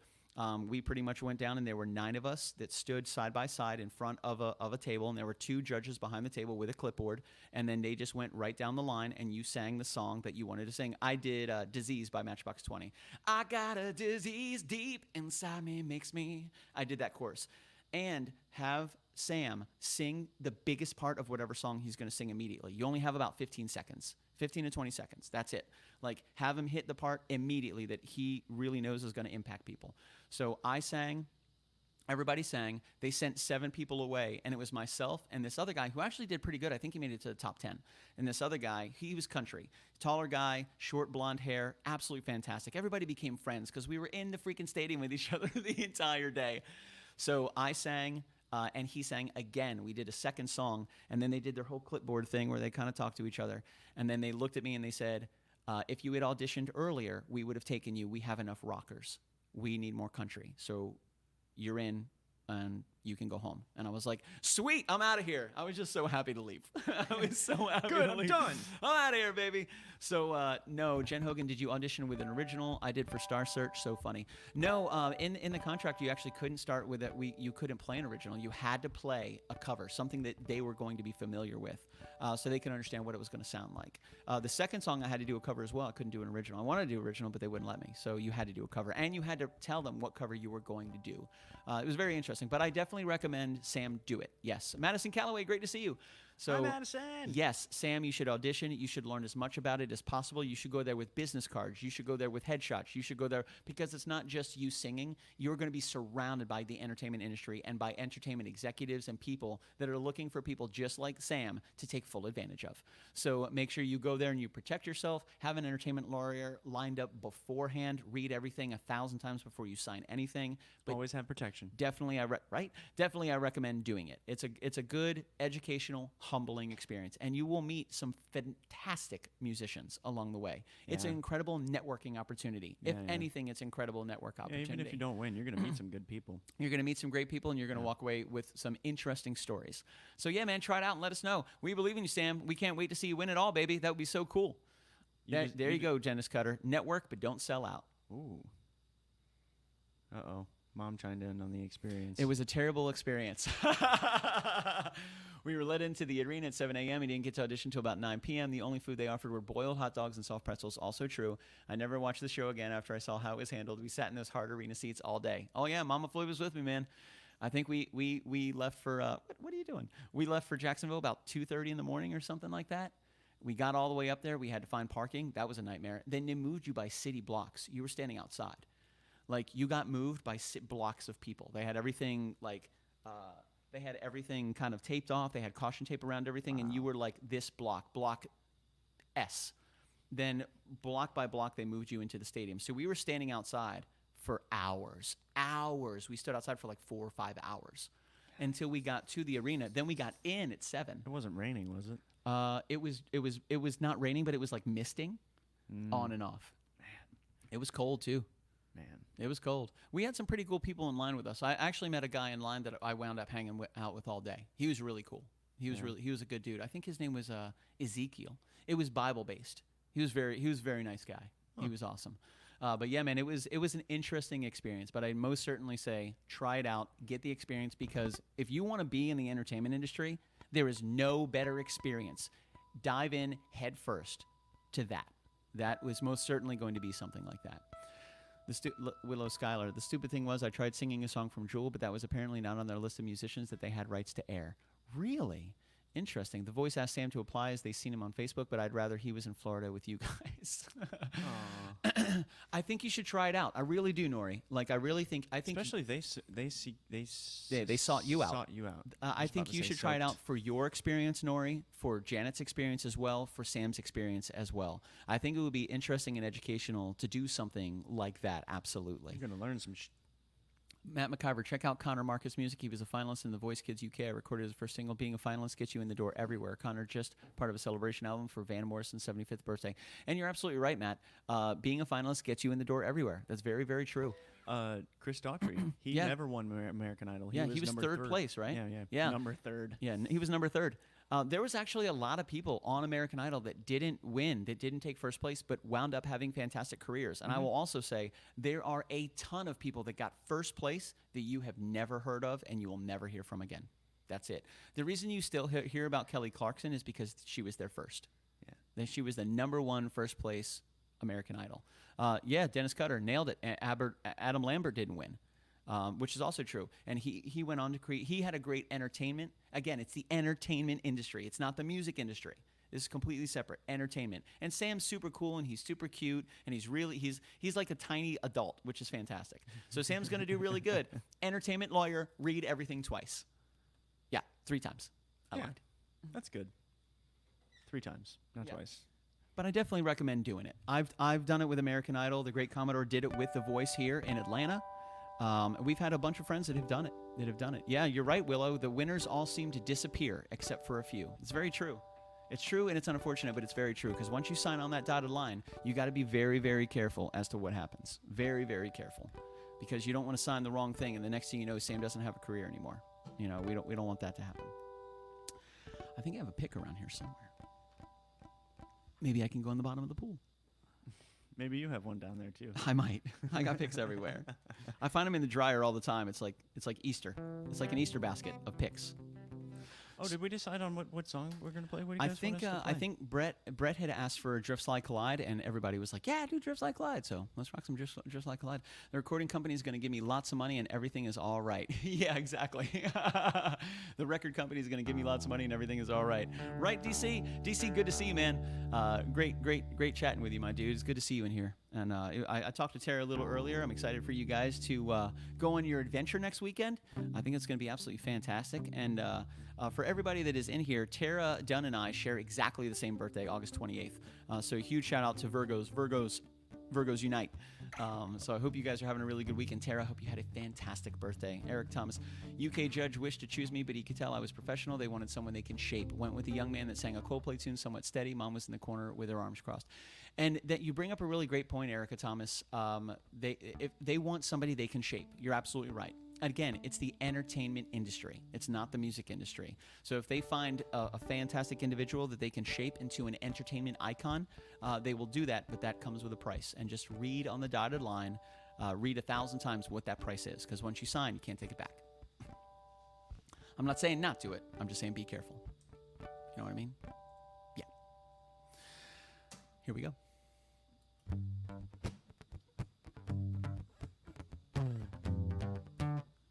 We pretty much went down, and there were 9 of us that stood side by side in front of a table, and there were 2 judges behind the table with a clipboard, and then they just went right down the line, and you sang the song that you wanted to sing. I did Disease by Matchbox 20. I got a disease deep inside me, makes me... I did that chorus. And have Sam sing the biggest part of whatever song he's going to sing immediately. You only have about 15 seconds. 15 to 20 seconds. That's it. Like, have him hit the part immediately that he really knows is going to impact people. So I sang. Everybody sang. They sent 7 people away, and it was myself and this other guy who actually did pretty good. I think he made it to the top 10. And this other guy, he was country. Taller guy, short blonde hair, absolutely fantastic. Everybody became friends because we were in the freaking stadium with each other the entire day. So I sang. And he sang again. We did a second song, and then they did their whole clipboard thing where they kind of talked to each other. And then they looked at me and they said, if you had auditioned earlier, we would have taken you. We have enough rockers. We need more country. So you're in, and you can go home. And I was like, sweet, I'm out of here. I was just so happy to leave. I was so happy Good, to I'm leave. done. I'm out of here, baby. So, no, Jen Hogan, did you audition with an original? I did for Star Search. So funny. No, in the contract, you actually couldn't start with it. You couldn't play an original. You had to play a cover, something that they were going to be familiar with, so they could understand what it was going to sound like. The second song, I had to do a cover as well. I couldn't do an original. I wanted to do original, but they wouldn't let me. So you had to do a cover, and you had to tell them what cover you were going to do. It was very interesting, but I definitely recommend Sam do it. Yes. Madison Calloway, great to see you. So, hi, Madison. Yes, Sam, you should audition. You should learn as much about it as possible. You should go there with business cards. You should go there with headshots. You should go there because it's not just you singing. You're going to be surrounded by the entertainment industry and by entertainment executives and people that are looking for people just like Sam to take full advantage of. So make sure you go there and you protect yourself. Have an entertainment lawyer lined up beforehand. Read everything 1,000 times before you sign anything. But always have protection. Definitely, Definitely, I recommend doing it. It's a good educational, humbling experience, and you will meet some fantastic musicians along the way. It's an incredible networking opportunity. If anything, it's incredible network opportunity. Even if you don't win, you're going to meet some good people. You're going to meet some great people, and you're going to walk away with some interesting stories. So yeah, man, try it out and let us know. We believe in you, Sam. We can't wait to see you win it all, baby. That would be so cool. There you go, Dennis Cutter. Network, but don't sell out. Ooh. Uh-oh. Mom chimed in on the experience. It was a terrible experience. We were led into the arena at 7 a.m. We didn't get to audition until about 9 p.m. The only food they offered were boiled hot dogs and soft pretzels. Also true. I never watched the show again after I saw how it was handled. We sat in those hard arena seats all day. Oh, yeah, Mama Floyd was with me, man. I think we left for, what are you doing? We left for Jacksonville about 2:30 in the morning or something like that. We got all the way up there. We had to find parking. That was a nightmare. Then they moved you by city blocks. You were standing outside. Like, you got moved by blocks of people. They had everything, like, they had everything kind of taped off. They had caution tape around everything, and you were like this block S. Then block by block, they moved you into the stadium. So we were standing outside for hours. We stood outside for like 4 or 5 hours until we got to the arena. Then we got in at 7. It wasn't raining, was it? It was not raining, but it was like misting on and off. Man. It was cold too. Man. It was cold. We had some pretty cool people in line with us. I actually met a guy in line that I wound up hanging out with all day. He was really cool. He was a good dude. I think his name was Ezekiel. It was Bible based. He was a very nice guy. Huh. He was awesome. But yeah, man, it was an interesting experience. But I'd most certainly say try it out, get the experience, because if you want to be in the entertainment industry, there is no better experience. Dive in head first to that. That was most certainly going to be something like that. Willow Schuyler, the stupid thing was I tried singing a song from Jewel, but that was apparently not on their list of musicians that they had rights to air. Really? Interesting. The Voice asked Sam to apply as they seen him on Facebook, but I'd rather he was in Florida with you guys. I think you should try it out. I really do, Nori. Like, I think Especially they sought you out. I was think about you to say should try it out soaked. for your experience, Nori, for Janet's experience as well, for Sam's experience as well. I think it would be interesting and educational to do something like that. Absolutely. You're gonna learn some. Matt McIver, check out Connor Marcus' music. He was a finalist in The Voice Kids UK. I recorded his first single. Being a finalist gets you in the door everywhere. Connor just part of a celebration album for Van Morrison's 75th birthday. And you're absolutely right, Matt. Being a finalist gets you in the door everywhere. That's very, very true. Chris Daughtry, he Yeah. never won American Idol. He was number third place, right? Yeah, number third. Yeah, he was number third. There was actually a lot of people on American Idol that didn't win, that didn't take first place, but wound up having fantastic careers. And I will also say there are a ton of people that got first place that you have never heard of and you will never hear from again. That's it. The reason you still hear about Kelly Clarkson is because she was there first. Yeah. Then she was the number one first place American Idol. Dennis Cutter nailed it. Adam Lambert didn't win. Which is also true. And he went on to create, he had a great entertainment. Again, it's the entertainment industry. It's not the music industry. This is completely separate. Entertainment. And Sam's super cool and he's super cute and he's like a tiny adult, which is fantastic. So Sam's going to do really good. Entertainment lawyer, read everything twice. Yeah, 3 times. I lied. That's good. 3 times, not Yeah. twice. But I definitely recommend doing it. I've done it with American Idol. The great Commodore did it with The Voice here in Atlanta. We've had a bunch of friends that have done it. Yeah, you're right, Willow. The winners all seem to disappear except for a few. It's very true. It's true and it's unfortunate, but it's very true because once you sign on that dotted line, you got to be very, very careful as to what happens. Very, very careful, because you don't want to sign the wrong thing, and the next thing you know, Sam doesn't have a career anymore. You know, we don't want that to happen. I think I have a pick around here somewhere. Maybe I can go in the bottom of the pool. Maybe you have one down there too. I might. I got picks everywhere. I find them in the dryer all the time. It's like Easter. It's like an Easter basket of picks. Oh, did we decide on what song we're gonna play? What do you guys want us to play? I think Brett had asked for Drift Slide Collide, and everybody was like, "Yeah, do Drift Slide Collide." So let's rock some Drift Slide Collide. The recording company is going to give me lots of money, and everything is all right. Yeah, exactly. The record company is going to give me lots of money, and everything is all right. Right, DC? DC, good to see you, man. Great chatting with you, my dude. It's good to see you in here. And I talked to Tara a little earlier. I'm excited for you guys to go on your adventure next weekend. I think it's going to be absolutely fantastic. And for everybody that is in here, Tara Dunn and I share exactly the same birthday, August 28th. So a huge shout out to Virgos Unite. So I hope you guys are having a really good weekend. Tara, I hope you had a fantastic birthday. Eric Thomas, UK judge wished to choose me, but he could tell I was professional. They wanted someone they can shape. Went with a young man that sang a Coldplay tune, somewhat steady. Mom was in the corner with her arms crossed. And that you bring up a really great point, Erica Thomas. If they want somebody they can shape. You're absolutely right. Again, it's the entertainment industry. It's not the music industry. So if they find a fantastic individual that they can shape into an entertainment icon, they will do that, but that comes with a price. And just read on the dotted line, read 1,000 times what that price is, because once you sign, you can't take it back. I'm not saying not do it. I'm just saying be careful. You know what I mean? Yeah. Here we go.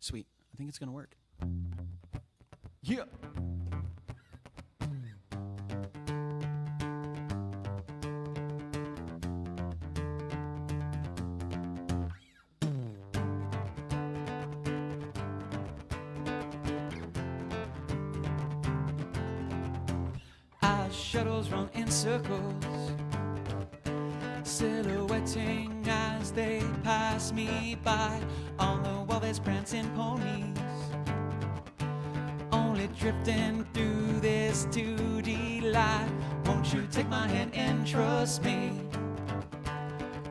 Sweet. I think it's going to work. Yeah. As shuttles run in circles, silhouetting as they pass me by. On the wall there's prancing ponies, only drifting through this 2D light. Won't you take my hand and trust me?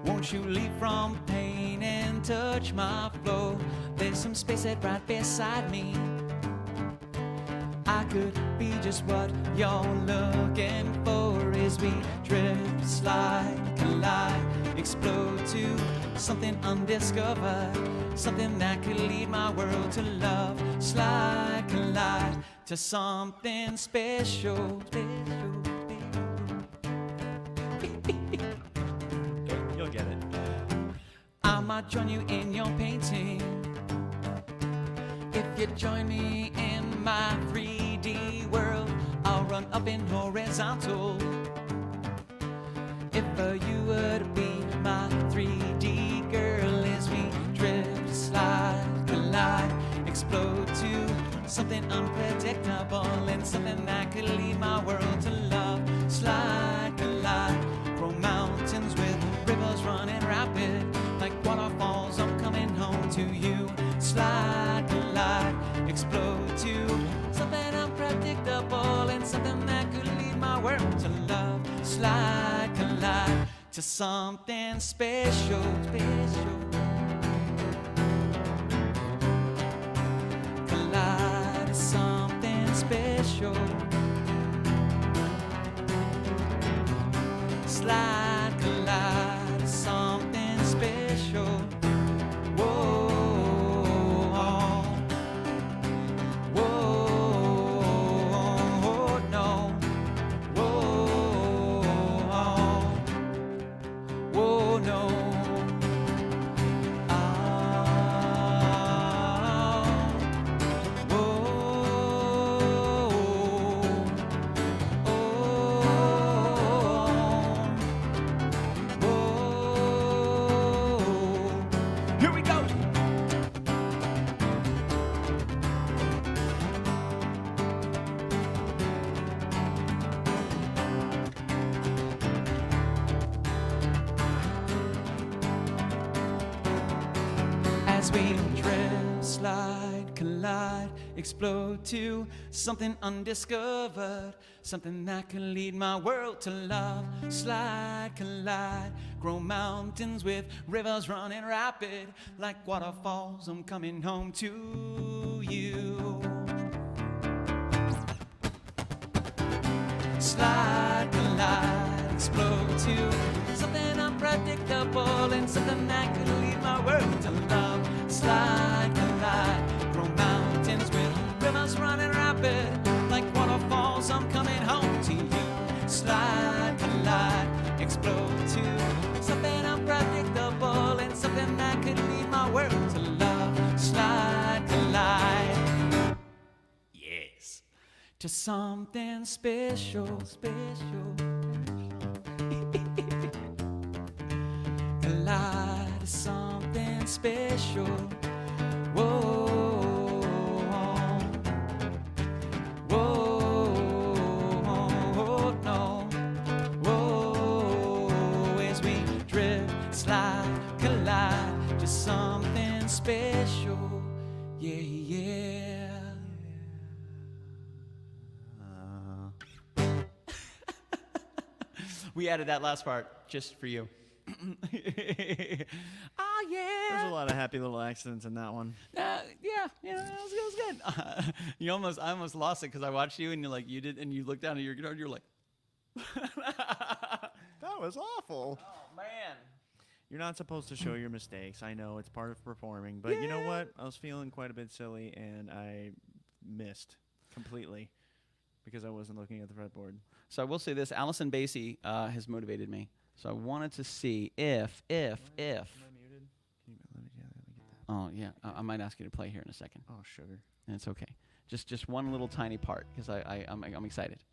Won't you leap from pain and touch my flow? There's some space right beside me. I could be just what you're looking for as we drift, slide, collide, explode to something undiscovered, something that could lead my world to love. Slide, collide to something special. You'll get it. I might join you in your painting if you join me in my 3D world. I'll run up in horizontal. If you would be my 3D girl, as we drift, slide, collide, explode to something unpredictable and something that could lead my world to love. Slide, collide, grow mountains with rivers running rapid like waterfalls. I'm coming home to you. Slide, collide, explode to something unpredictable and something that could lead my world to love. Slide, collide to something special, special. Collide to something special. Slide, collide to something special. Whoa, whoa, no. Whoa, whoa, no. Here we go. As we drift, slide, collide, explode to something undiscovered, something that can lead my world to love. Slide, collide, grow mountains with rivers running rapid like waterfalls. I'm coming home to you. Slide, collide, explode to something unpredictable and something that could lead my world to love. Slide, collide, grow mountains with rivers running rapid like waterfalls. I'm coming home to you. Slide, collide, explode to something unpredictable and something that could lead my world to love. Slide, collide, yes, to something special, special. Collide to something special. Whoa, whoa, no. Whoa, as we drift, slide, collide to something special. Yeah, yeah. We added that last part just for you. Oh yeah. There's a lot of happy little accidents in that one. Yeah, it was good. I almost lost it because I watched you and you're like, you did, and you looked down at your guitar and you're like, That was awful. oh man. You're not supposed to show your mistakes. I know it's part of performing, but you know what? I was feeling quite a bit silly and I missed completely because I wasn't looking at the fretboard. So I will say this: Allison Basie has motivated me. So I wanted to see if. Am I muted? Can you let me get that? Oh yeah, I might ask you to play here in a second. Oh, sugar. And it's okay. Just one little tiny part because I'm excited.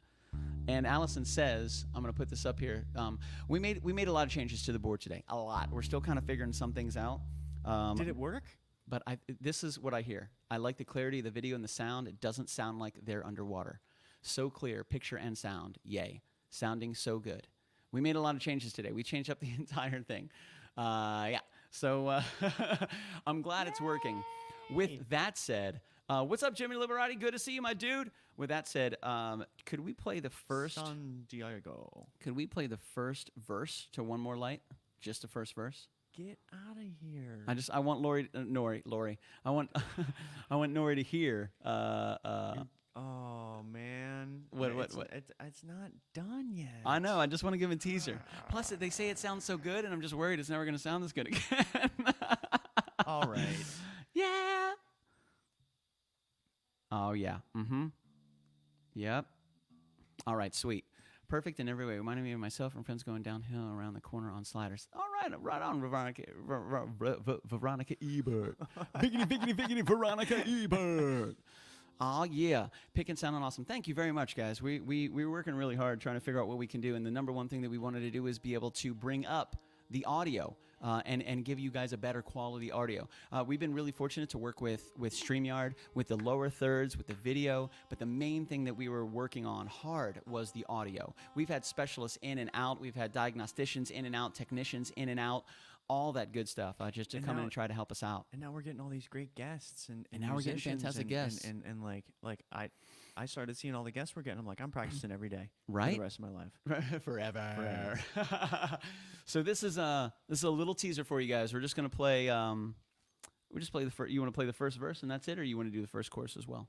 And Allison says, I'm going to put this up here. We made a lot of changes to the board today. A lot. We're still kind of figuring some things out. Did it work? But this is what I hear. I like the clarity of the video and the sound. It doesn't sound like they're underwater. So clear, picture and sound. Yay. Sounding so good. We made a lot of changes today. We changed up the entire thing. Yeah. So I'm glad it's working. With that said, what's up, Jimmy Liberati? Good to see you, my dude. With that said, could we play the first? San Diego. Could we play the first verse to One More Light? Just the first verse. Get out of here. I want Lori. I want I want Nori to hear. Oh man. What? It's not done yet. I know. I just want to give him a teaser. Plus, they say it sounds so good, and I'm just worried it's never going to sound this good again. All right. Yeah. Oh yeah. Mm-hmm. Yep. All right. Sweet. Perfect in every way. Reminding me of myself and friends going downhill around the corner on sliders. All right. Right on, Veronica Ebert. Biggity, Veronica Ebert. Oh yeah, picking sounding awesome. Thank you very much, guys. We were working really hard trying to figure out what we can do, and the number one thing that we wanted to do is be able to bring up the audio and give you guys a better quality audio. We've been really fortunate to work with StreamYard, with the lower thirds, with the video, but the main thing that we were working on hard was the audio. We've had specialists in and out. We've had diagnosticians in and out, technicians in and out, all that good stuff, just to come in and try to help us out. And now we're getting all these great guests and now we're getting fantastic guests. And like I started seeing all the guests we're getting. I'm like, I'm practicing every day, right? For the rest of my life, forever. So this is a little teaser for you guys. We're just gonna play. We just play the first. You want to play the first verse and that's it, or you want to do the first chorus as well?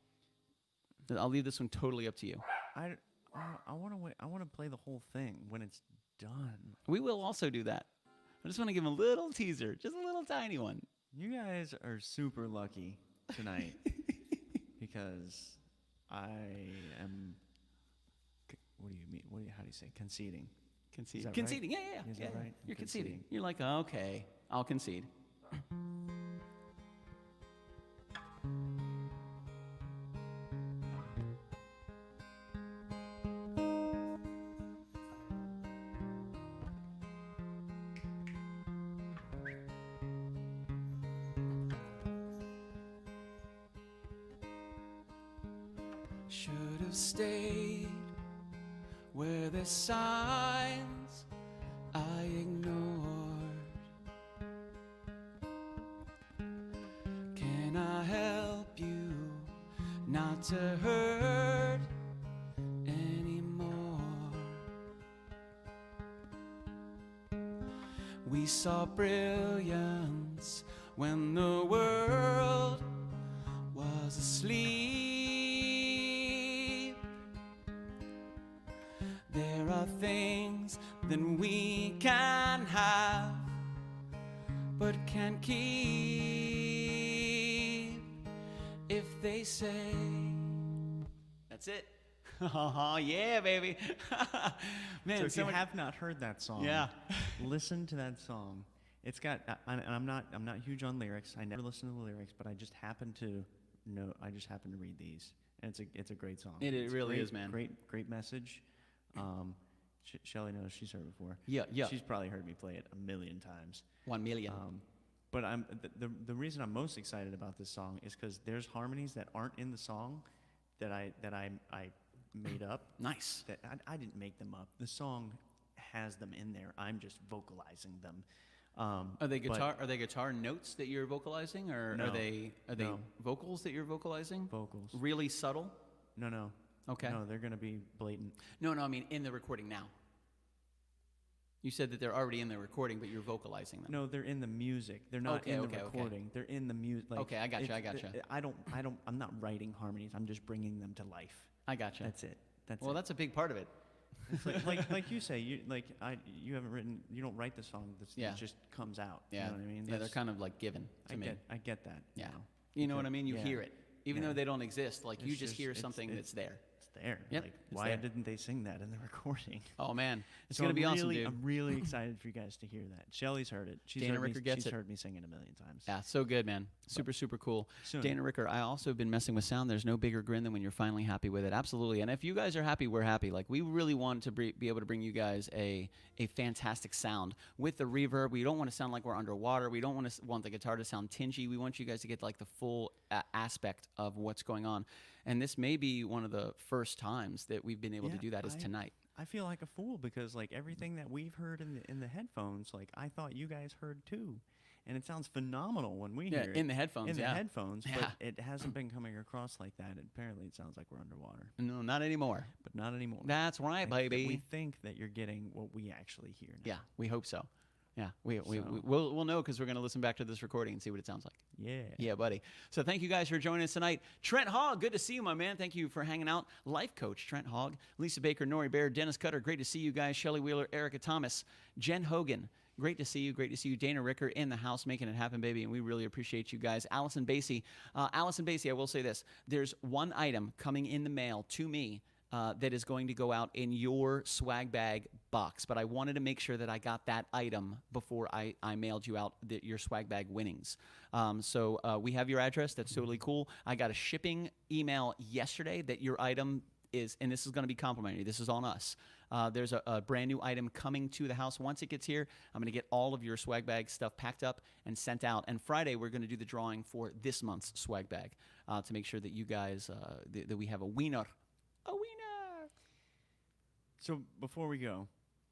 I'll leave this one totally up to you. I want to play the whole thing when it's done. We will also do that. I just want to give them a little teaser, just a little tiny one. You guys are super lucky tonight because I am. What do you mean? How do you say conceding? Conceding, right? Yeah. Is that right? You're conceding. You're like, okay, I'll concede. Should have stayed where the signs I ignored. Can I help you not to hurt anymore? We saw brilliance when the world was asleep. There are things that we can have but can't keep if they say. That's it. Oh yeah, baby. Man, so if you have not heard that song, listen to that song. It's got. And I'm not huge on lyrics. I never listen to the lyrics, but I just happen to know. I just happen to read these, and it's a great song. It really great, is, man. Great message. Shelly knows she's heard it before. Yeah. She's probably heard me play it 1 million times. 1 million. But the reason I'm most excited about this song is because there's harmonies that aren't in the song that I made up. Nice. That I didn't make them up. The song has them in there. I'm just vocalizing them. Are they guitar notes that you're vocalizing, or are they vocals that you're vocalizing? Vocals. Really subtle? No. Okay. No, they're gonna be blatant. No, I mean in the recording now. You said that they're already in the recording, but you're vocalizing them. No, they're in the music. They're not in the recording. They're in the music. Like, okay, I gotcha. I'm not writing harmonies. I'm just bringing them to life. I gotcha. That's it. That's a big part of it. It's like you say, you haven't written. You don't write the song. It just comes out. Yeah. You know what I mean? Yeah, they're kind of like given to me. I get that. Yeah. You know what I mean? You hear it, even though they don't exist. Like you It's just hear something that's there. It's there. Yep, Like, it's why there. didn't they sing that in the recording? Oh man, it's So gonna be I'm awesome, really, dude. I'm really excited for you guys to hear that. Shelly's heard it. She's Dana Ricker gets she's it. heard me sing it 1 million times. Yeah, so good, man. Super cool. Soon. Dana Ricker, I also have been messing with sound. There's no bigger grin than when you're finally happy with it. Absolutely. And if you guys are happy, we're happy. Like, we really want to be able to bring you guys a fantastic sound with the reverb. We don't want to sound like we're underwater. We don't want the guitar to sound tingy. We want you guys to get like the full aspect of what's going on. And this may be one of the first times that we've been able to do that is tonight. I feel like a fool because like everything that we've heard in the headphones, like I thought you guys heard too. And it sounds phenomenal when we hear it. In the headphones, In the headphones, but it hasn't been coming across like that. Apparently it sounds like we're underwater. No, not anymore. But not anymore. That's right, baby. We think that you're getting what we actually hear now. Yeah, we hope so. Yeah, we'll know because we're going to listen back to this recording and see what it sounds like. Yeah, buddy. So thank you guys for joining us tonight. Trent Hogg, good to see you, my man. Thank you for hanging out. Life coach, Trent Hogg. Lisa Baker, Nori Bear, Dennis Cutter, great to see you guys. Shelley Wheeler, Erica Thomas, Jen Hogan, great to see you. Great to see you. Dana Ricker in the house making it happen, baby, and we really appreciate you guys. Allison Basie, I will say this. There's one item coming in the mail to me that is going to go out in your swag bag box. But I wanted to make sure that I got that item before I mailed you out your swag bag winnings. So we have your address. That's totally cool. I got a shipping email yesterday that your item is, and this is going to be complimentary. This is on us. There's a brand new item coming to the house. Once it gets here, I'm going to get all of your swag bag stuff packed up and sent out. And Friday, we're going to do the drawing for this month's swag bag to make sure that you guys, that we have a wiener. A wiener! So before we go,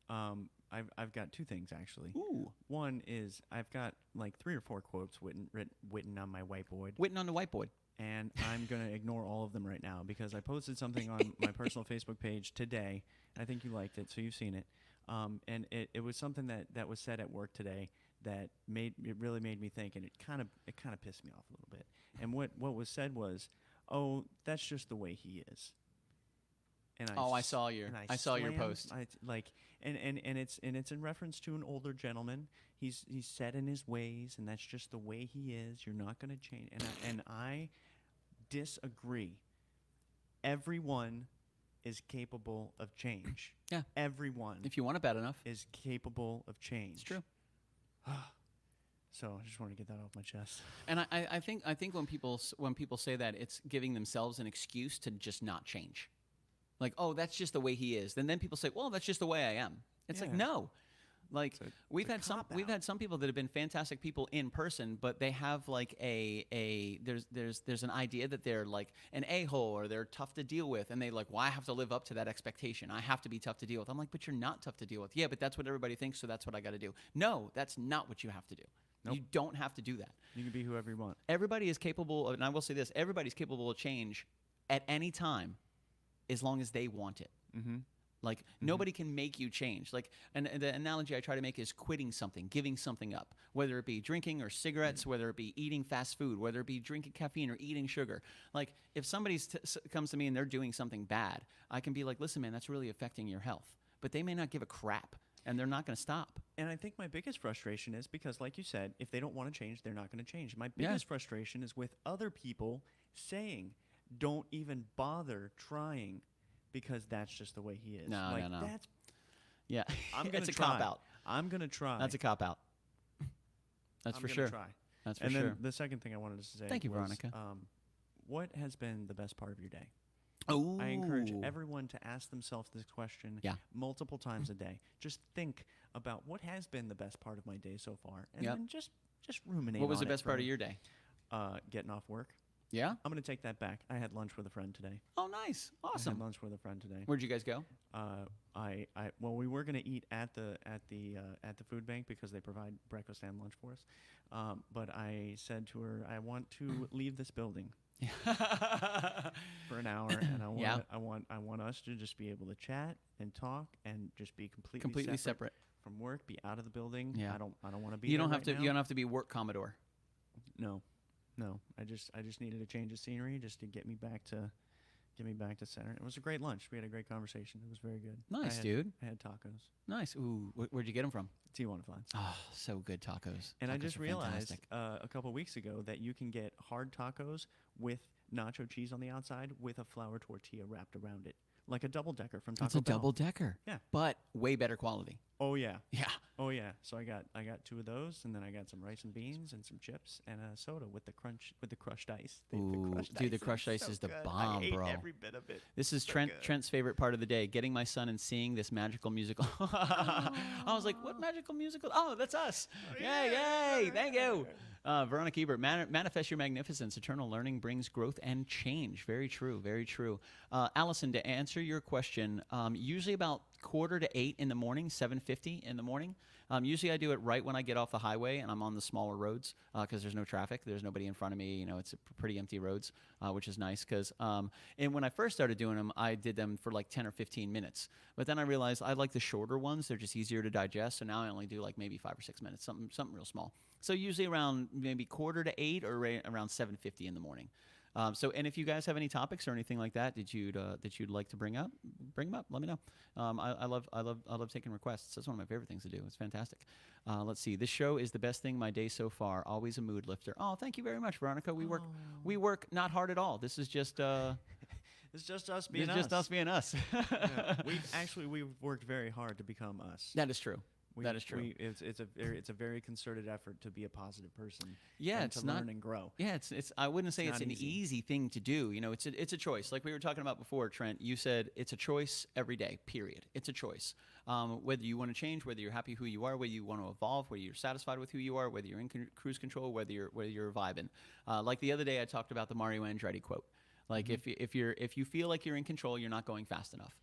I've got two things, actually. Ooh. One is I've got like 3 or 4 quotes written on my whiteboard. Written on the whiteboard. And I'm going to ignore all of them right now because I posted something on my personal Facebook page today. I think you liked it, so you've seen it. And it was something that was said at work today that really made me think, and it kind of pissed me off a little bit. And what was said was, "Oh, that's just the way he is." And I saw your post. And it's in reference to an older gentleman. He's set in his ways, and that's just the way he is. You're not going to change. And I disagree. Everyone is capable of change. Yeah. Everyone. If you want it bad enough. Is capable of change. It's true. So I just want to get that off my chest. And I think when people say that, it's giving themselves an excuse to just not change. Like, oh, that's just the way he is. Then people say, well, that's just the way I am. It's like, no. Like we've had some people that have been fantastic people in person, but they have like there's an idea that they're like an a-hole or they're tough to deal with, and they like, well, I have to live up to that expectation. I have to be tough to deal with. I'm like, but you're not tough to deal with. Yeah, but that's what everybody thinks, so that's what I got to do. No, that's not what you have to do. Nope. You don't have to do that. You can be whoever you want. Everybody is capable of, and I will say this: everybody's capable of change at any time, as long as they want it. Mm-hmm. Like, nobody can make you change. Like, and the analogy I try to make is quitting something, giving something up, whether it be drinking or cigarettes, whether it be eating fast food, whether it be drinking caffeine or eating sugar. Like, if somebody comes to me and they're doing something bad, I can be like, listen, man, that's really affecting your health. But they may not give a crap, and they're not going to stop. And I think my biggest frustration is because, like you said, if they don't want to change, they're not going to change. My biggest frustration is with other people saying, don't even bother trying. Because that's just the way he is. No. That's, yeah, I'm gonna it's a try. cop-out. I'm going to try. That's a cop-out. That's for sure. Try. That's for sure. sure. And then the second thing I wanted to say Thank you, was, Veronica. What has been the best part of your day? Oh, I encourage everyone to ask themselves this question multiple times a day. Just think about what has been the best part of my day so far, and then just ruminate. What was on the best part of your day? Getting off work. Yeah? I'm going to take that back. I had lunch with a friend today. Oh, nice. Awesome. I had lunch with a friend today. Where'd you guys go? Well, we were going to eat at the food bank because they provide breakfast and lunch for us. But I said to her, I want to leave this building for an hour, and I want us to just be able to chat and talk and just be completely separate from work. Be out of the building. Yeah. I don't want to be. You don't there have to. now. You don't have to be work Commodore. No, I just needed a change of scenery just to get me back to center. It was a great lunch. We had a great conversation. It was very good. Nice, dude. I had tacos. Nice. Ooh, where'd you get them from? Tijuana Flats. Oh, so good tacos. And Tacos I just are realized fantastic. a couple weeks ago that you can get hard tacos with nacho cheese on the outside with a flour tortilla wrapped around it. Like a double-decker from Taco Bell. It's a double-decker. Yeah. But way better quality. Oh, yeah. Yeah. Oh, yeah. So I got 2 of those, and then I got some rice and beans and some chips and a soda with the crushed ice. The crushed ice is the bomb, I ate bro. every bit of it. This is Trent's favorite part of the day, getting my son and seeing this magical musical. I was like, what magical musical? Oh, that's us. Yay, thank you. Veronica Ebert, manifest your magnificence. Eternal learning brings growth and change. Very true, very true. Allison, to answer your question, usually about 7:45 in the morning, 7:50 in the morning. Usually I do it right when I get off the highway and I'm on the smaller roads because there's no traffic. There's nobody in front of me. You know, it's pretty empty roads, which is nice because and when I first started doing them, I did them for like 10 or 15 minutes. But then I realized I like the shorter ones. They're just easier to digest. So now I only do like maybe 5 or 6 minutes, something real small. So usually around maybe 7:45 or around 7:50 in the morning. And if you guys have any topics or anything like that that you'd like to bring up, bring them up. Let me know. I love taking requests. That's one of my favorite things to do. It's fantastic. Let's see. This show is the best thing my day so far. Always a mood lifter. Oh, thank you very much, Veronica. We work not hard at all. This is just. It's just us being It's just us being us. Yeah. We've worked very hard to become us. That is true. That is true. It's a very concerted effort to be a positive person. Yeah, and it's to not, learn and grow. Yeah, it's. I wouldn't say it's not an easy thing to do. You know, it's a choice. Like we were talking about before, Trent. You said it's a choice every day. Period. It's a choice. Whether you want to change, whether you're happy who you are, whether you want to evolve, whether you're satisfied with who you are, whether you're in cruise control, whether you're vibing. Like the other day, I talked about the Mario Andretti quote. Like if you feel like you're in control, you're not going fast enough.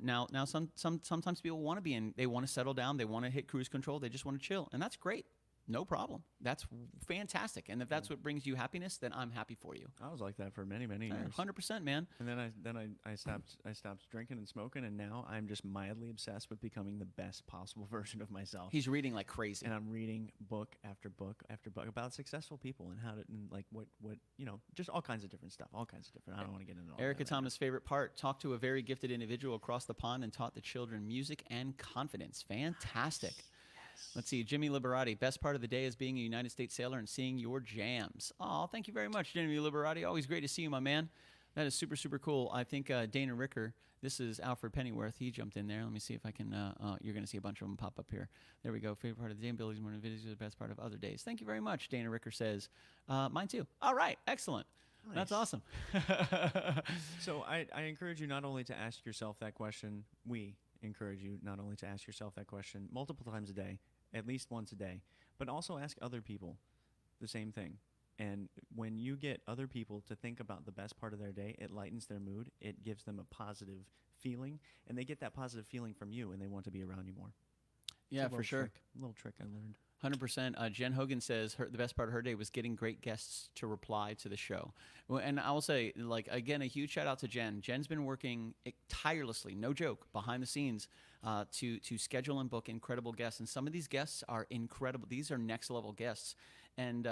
Now sometimes people want to be in, they want to settle down, they want to hit cruise control, they just want to chill, and that's great. No problem. That's fantastic. And if that's what brings you happiness, then I'm happy for you. I was like that for many years. 100%, man. And then I stopped drinking and smoking, and now I'm just mildly obsessed with becoming the best possible version of myself. He's reading like crazy. And I'm reading book after book after book about successful people and how to, and like what just all kinds of different stuff, I don't want to get into all Erica that Thomas' favorite part, talked to a very gifted individual across the pond and taught the children music and confidence. Fantastic. Let's see, Jimmy Liberati, best part of the day is being a United States sailor and seeing your jams. Oh, thank you very much, Jimmy Liberati. Always great to see you, my man. That is super, super cool. I think Dana Ricker, this is Alfred Pennyworth. He jumped in there. Let me see if I can, you're going to see a bunch of them pop up here. There we go. Favorite part of the day, Billy's morning videos are the best part of other days. Thank you very much, Dana Ricker says. Mine too. All right, excellent. Nice. That's awesome. So I encourage you not only to ask yourself that question, we encourage you not only to ask yourself that question multiple times a day, at least once a day, but also ask other people the same thing. And when you get other people to think about the best part of their day, it lightens their mood, it gives them a positive feeling, and they get that positive feeling from you, and they want to be around you more. Yeah, for sure. A little trick I learned. 100%. Jen Hogan says the best part of her day was getting great guests to reply to the show. Well, and I will say, like, again, a huge shout out to Jen. Jen's been working tirelessly, no joke, behind the scenes to schedule and book incredible guests. And some of these guests are incredible. These are next level guests. And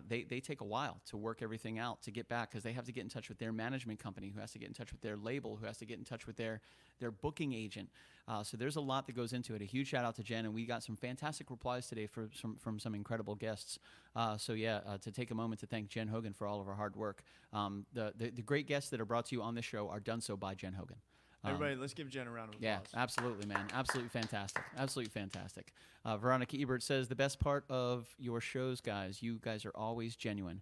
they take a while to work everything out to get back because they have to get in touch with their management company, who has to get in touch with their label, who has to get in touch with their booking agent. So there's a lot that goes into it. A huge shout out to Jen, and we got some fantastic replies today from some incredible guests. To take a moment to thank Jen Hogan for all of her hard work. The great guests that are brought to you on this show are done so by Jen Hogan. Everybody, let's give Jen a round of applause. Yeah, absolutely, man. Absolutely fantastic. Absolutely fantastic. Veronica Ebert says, the best part of your shows, guys, you guys are always genuine.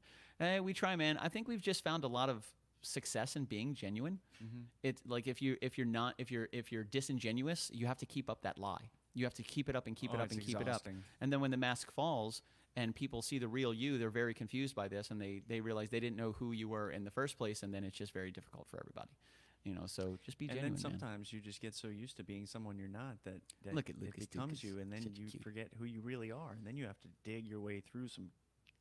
We try, man. I think we've just found a lot of success in being genuine. Mm-hmm. It's like if you're disingenuous, you have to keep up that lie. You have to keep it up and keep it up and keep it up. And then when the mask falls and people see the real you, they're very confused by this, and they realize they didn't know who you were in the first place, and then it's just very difficult for everybody. So just be genuine. And then sometimes you just get so used to being someone you're not that it becomes you, and then you forget who you really are, and then you have to dig your way through some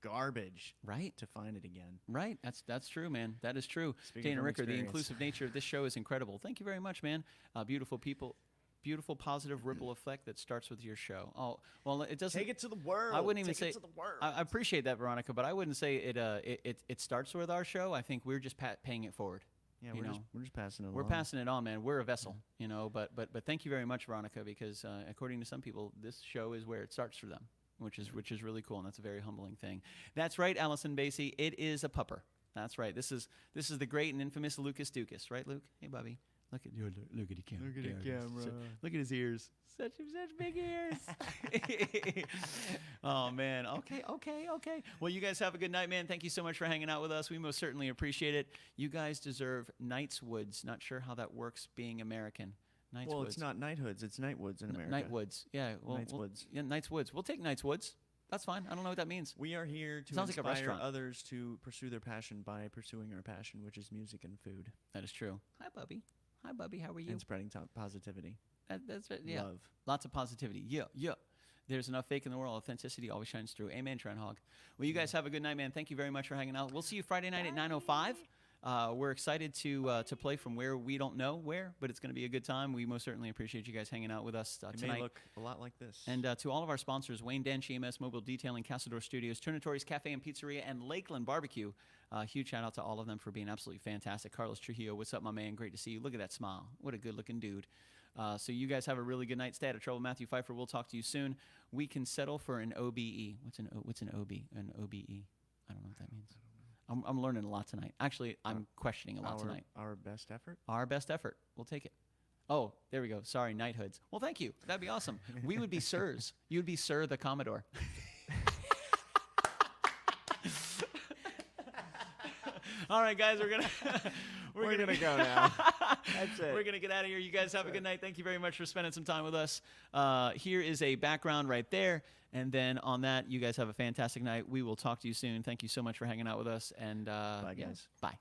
garbage, right, to find it again. Right, that's true, man. That is true. Dana Ricker, the inclusive nature of this show is incredible. Thank you very much, man. Beautiful people. Beautiful positive ripple effect that starts with your show. Oh, well, it doesn't take it to the world. I wouldn't even say it to the world. I appreciate that, Veronica, but I wouldn't say it starts with our show. I think we're just paying it forward. Yeah, we're just passing it on. We're passing it on, man. We're a vessel, but thank you very much, Veronica, because according to some people, this show is where it starts for them, which is really cool, and that's a very humbling thing. That's right, Allison Basie. It is a pupper. That's right. This is the great and infamous Lucas Dukas, right, Luke? Hey, Bobby. Look at the camera. Look at the camera. Look at his ears. Such big ears. Oh, man. Okay. Well, you guys have a good night, man. Thank you so much for hanging out with us. We most certainly appreciate it. You guys deserve Knightswoods. Not sure how that works being American. Knightswoods. Well, it's not Knighthoods. It's Knightwoods in America. Knightwoods. Yeah. Knightswoods. Knightswoods. We'll take Knightswoods. That's fine. I don't know what that means. We are here to inspire others to pursue their passion by pursuing our passion, which is music and food. That is true. Hi, Bubby. Hi, Bubby. How are you? And spreading positivity. That's right. Yeah. Love. Lots of positivity. Yeah. There's enough fake in the world. Authenticity always shines through. Amen, Trent Hogg. Well, you guys have a good night, man. Thank you very much for hanging out. We'll see you Friday night at 9:05. We're excited to play from where we don't know where, but it's going to be a good time. We most certainly appreciate you guys hanging out with us tonight. It may look a lot like this. And to all of our sponsors, Wayne Dench, EMS Mobile Detailing, Castledor Studios, Tornatori's Cafe and Pizzeria, and Lakeland Barbecue. Huge shout out to all of them for being absolutely fantastic. Carlos Trujillo, what's up, my man? Great to see you. Look at that smile. What a good-looking dude. So you guys have a really good night. Stay out of trouble. Matthew Pfeiffer, we'll talk to you soon. We can settle for an OBE. What's an OB? An OBE. I don't know what that means. I'm learning a lot tonight. Actually, I'm questioning a lot tonight. Our best effort? Our best effort. We'll take it. Oh, there we go. Sorry, knighthoods. Well, thank you. That'd be awesome. We would be sirs. You would be Sir the Commodore. All right, guys, we're gonna go now. That's it. We're gonna get out of here. You guys have a good night. Thank you very much for spending some time with us. Here is a background right there, and then on that, you guys have a fantastic night. We will talk to you soon. Thank you so much for hanging out with us, and Bye, guys. Bye.